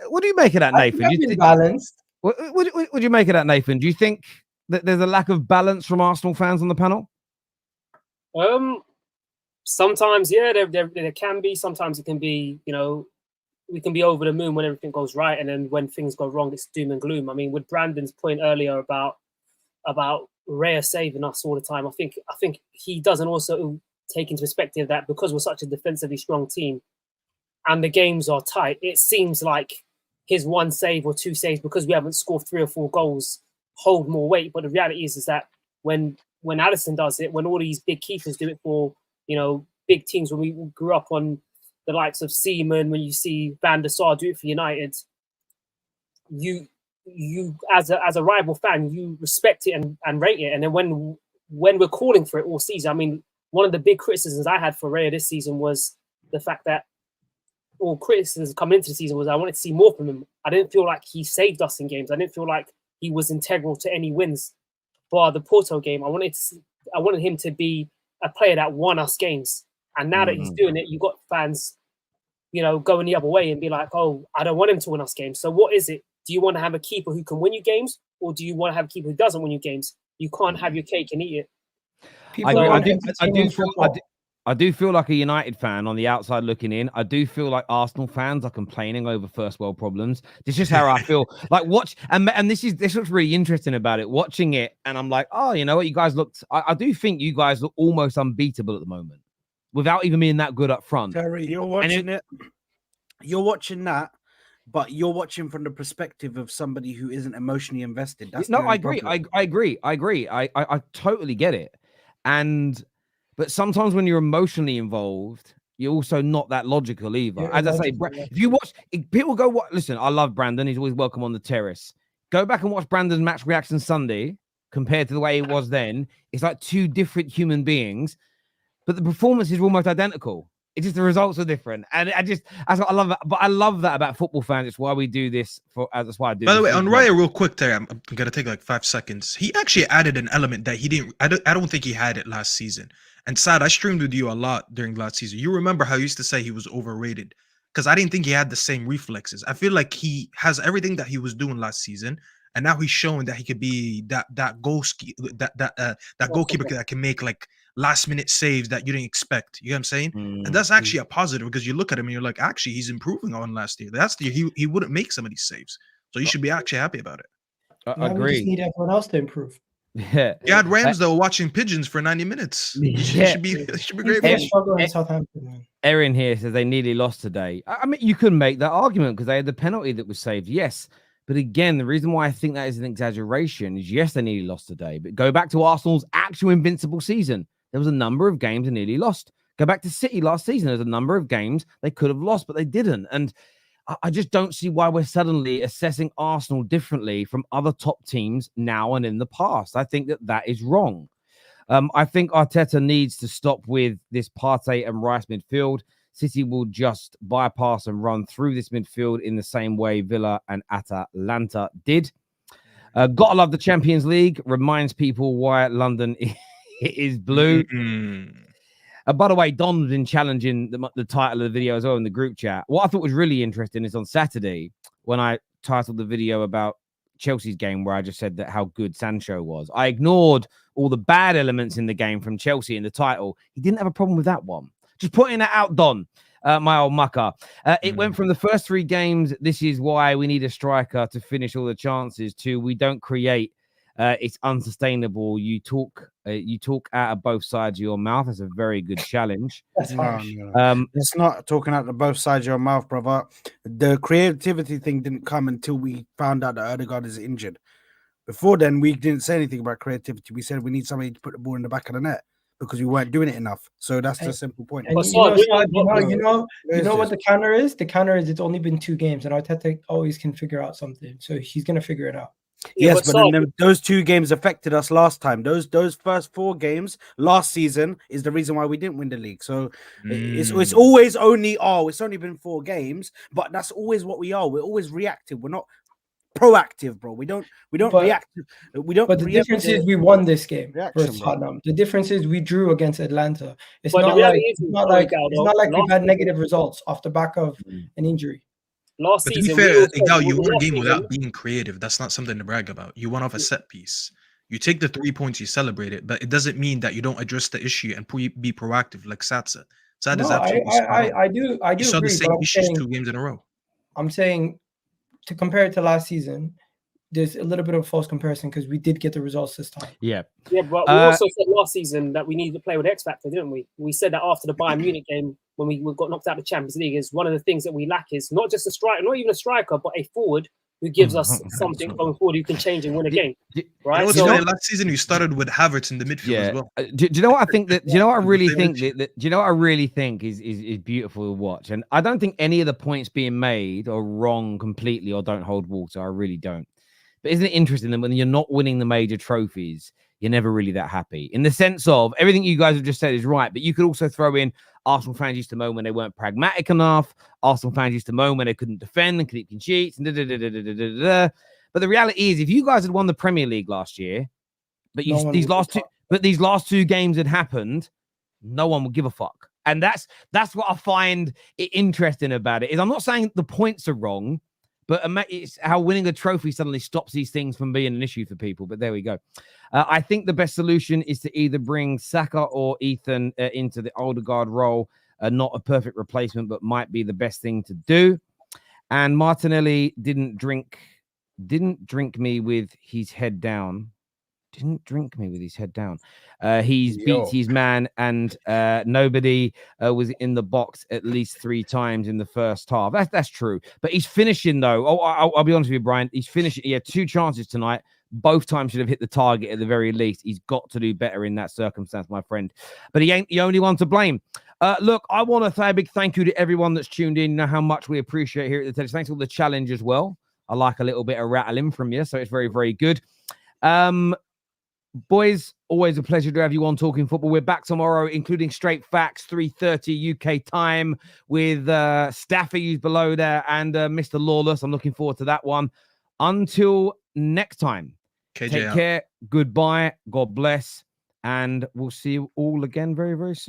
What do you make of that, Nathan? Balanced. What do you make of that, Nathan? Do you think that there's a lack of balance from Arsenal fans on the panel? Sometimes, yeah, there can be. Sometimes it can be, we can be over the moon when everything goes right, and then when things go wrong, it's doom and gloom. I mean, with Brandon's point earlier about Raya saving us all the time, I think he doesn't also take into perspective that because we're such a defensively strong team and the games are tight, it seems like his one save or two saves, because we haven't scored 3 or 4 goals, hold more weight. But the reality is that when Alisson does it, when all these big keepers do it for, big teams, when we grew up on the likes of Seaman, when you see Van der Sar do it for United, you as a rival fan, you respect it and rate it. And then when we're calling for it all season, I mean, one of the big criticisms I had for Raya this season was the fact that, all criticisms coming into the season was I wanted to see more from him. I didn't feel like he saved us in games. I didn't feel like he was integral to any wins. Bar the Porto game, I wanted him to be a player that won us games. And now that he's doing it, you got fans, going the other way and be like, oh, I don't want him to win us games. So what is it? Do you want to have a keeper who can win you games, or do you want to have a keeper who doesn't win you games? You can't have your cake and eat it. I do feel like a United fan on the outside looking in. I do feel like Arsenal fans are complaining over first world problems. This is how I feel. Like this looks really interesting about it. Watching it, and I'm like, oh, you know what? You guys looked. I do think you guys look almost unbeatable at the moment, without even being that good up front. Terry, you're watching it. You're watching that, but you're watching from the perspective of somebody who isn't emotionally invested. That's I agree. I agree. I totally get it, But sometimes when you're emotionally involved, you're also not that logical either. As I say, if you watch, people go, listen, I love Brandon. He's always welcome on the terrace. Go back and watch Brandon's match reaction Sunday compared to the way it was then. It's like 2 different human beings, but the performances are almost identical. It's just the results are different. And I love that. But I love that about football fans. It's why we do this. That's why I do. By the way, on Raya, real quick, Terry, I'm going to take like 5 seconds. He actually added an element that he didn't, I don't think he had it last season. And Saad, I streamed with you a lot during last season. You remember how I used to say he was overrated because I didn't think he had the same reflexes. I feel like he has everything that he was doing last season, and now he's showing that he could be that goalkeeper that can make like last minute saves that you didn't expect. You know what I'm saying? And that's actually a positive because you look at him and you're like, actually, he's improving on last year. Last year he wouldn't make some of these saves, so you should be actually happy about it. I agree. We just need everyone else to improve. Yeah, you had Rams though watching pigeons for 90 minutes. Should be great. Erin here says they nearly lost today. I mean, you could make that argument because they had the penalty that was saved. Yes, but again, the reason why I think that is an exaggeration is yes, they nearly lost today. But go back to Arsenal's actual invincible season. There was a number of games they nearly lost. Go back to City last season. There's a number of games they could have lost, but they didn't. And I just don't see why we're suddenly assessing Arsenal differently from other top teams now and in the past. I think that is wrong. I think Arteta needs to stop with this Partey and Rice midfield. City will just bypass and run through this midfield in the same way Villa and Atalanta did. Gotta love the Champions League. Reminds people why London is blue. By the way, Don's been challenging the title of the video as well in the group chat. What I thought was really interesting is on Saturday, when I titled the video about Chelsea's game, where I just said that how good Sancho was. I ignored all the bad elements in the game from Chelsea in the title. He didn't have a problem with that one. Just putting that out, Don, my old mucker. It went from the first 3 games, this is why we need a striker to finish all the chances, to we don't create. It's unsustainable. You talk out of both sides of your mouth. That's a very good challenge. That's harsh. No. It's not talking out of both sides of your mouth, brother. The creativity thing didn't come until we found out that Odegaard is injured. Before then, we didn't say anything about creativity. We said we need somebody to put the ball in the back of the net because we weren't doing it enough. So that's the simple point. And you know what the counter is? The counter is it's only been 2 games, and Arteta always can figure out something. So he's going to figure it out. Yes, but then those 2 games affected us last time. Those first 4 games last season is the reason why we didn't win the league. So it's always it's only been 4 games, but that's always what we are. We're always reactive. We're not proactive, bro. We don't react. We don't. But the difference is we won this game versus Tottenham. The difference is we drew against Atlanta. It's not like we've had negative results off the back of an injury. Last but season, to be fair, Egal, you won a game without being creative. That's not something to brag about. You won off a set piece. You take the 3 points, you celebrate it, but it doesn't mean that you don't address the issue and be proactive, like Saad said. Saad is No, absolutely spot on. I do You saw the agree. same But issues 2 games in a row. I'm saying to compare it to last season, there's a little bit of a false comparison because we did get the results this time. Yeah. Yeah, but we also said last season that we needed to play with X Factor, didn't we? We said that after the Bayern Munich game when we got knocked out of the Champions League, is one of the things that we lack is not just a striker, not even a striker, but a forward who gives us something going forward who can change and win a game. Right? You know what's funny? Last season you started with Havertz in the midfield as well. Do you know what I think? Do you know what I really think? Do you know what I really think is beautiful to watch? And I don't think any of the points being made are wrong completely or don't hold water. I really don't. But isn't it interesting that when you're not winning the major trophies, you're never really that happy? In the sense of everything you guys have just said is right, but you could also throw in Arsenal fans used to moan when they weren't pragmatic enough. Arsenal fans used to moan when they couldn't defend and keep clean sheets. And But the reality is, if you guys had won the Premier League last year, but these last two games had happened, no one would give a fuck. And that's what I find interesting about it. Is I'm not saying the points are wrong, but it's how winning a trophy suddenly stops these things from being an issue for people. But there we go. I think the best solution is to either bring Saka or Ethan into the Odegaard role. Not a perfect replacement, but might be the best thing to do. And Martinelli didn't drink me with his head down. He's beat his man, and nobody was in the box at least 3 times in the first half. That's true. But he's finishing though. I'll be honest with you, Brian. He's finishing. He had 2 chances tonight. Both times should have hit the target at the very least. He's got to do better in that circumstance, my friend. But he ain't the only one to blame. Look, I want to say a big thank you to everyone that's tuned in. You know how much we appreciate here at the Tennis. Thanks for the challenge as well. I like a little bit of rattling from you, so it's very, very good. Boys, always a pleasure to have you on Talking Football. We're back tomorrow, including Straight Facts, 3:30 UK time, with Staffy, who's below there, and Mr. Lawless. I'm looking forward to that one. Until next time, take care. Goodbye. God bless. And we'll see you all again very, very soon.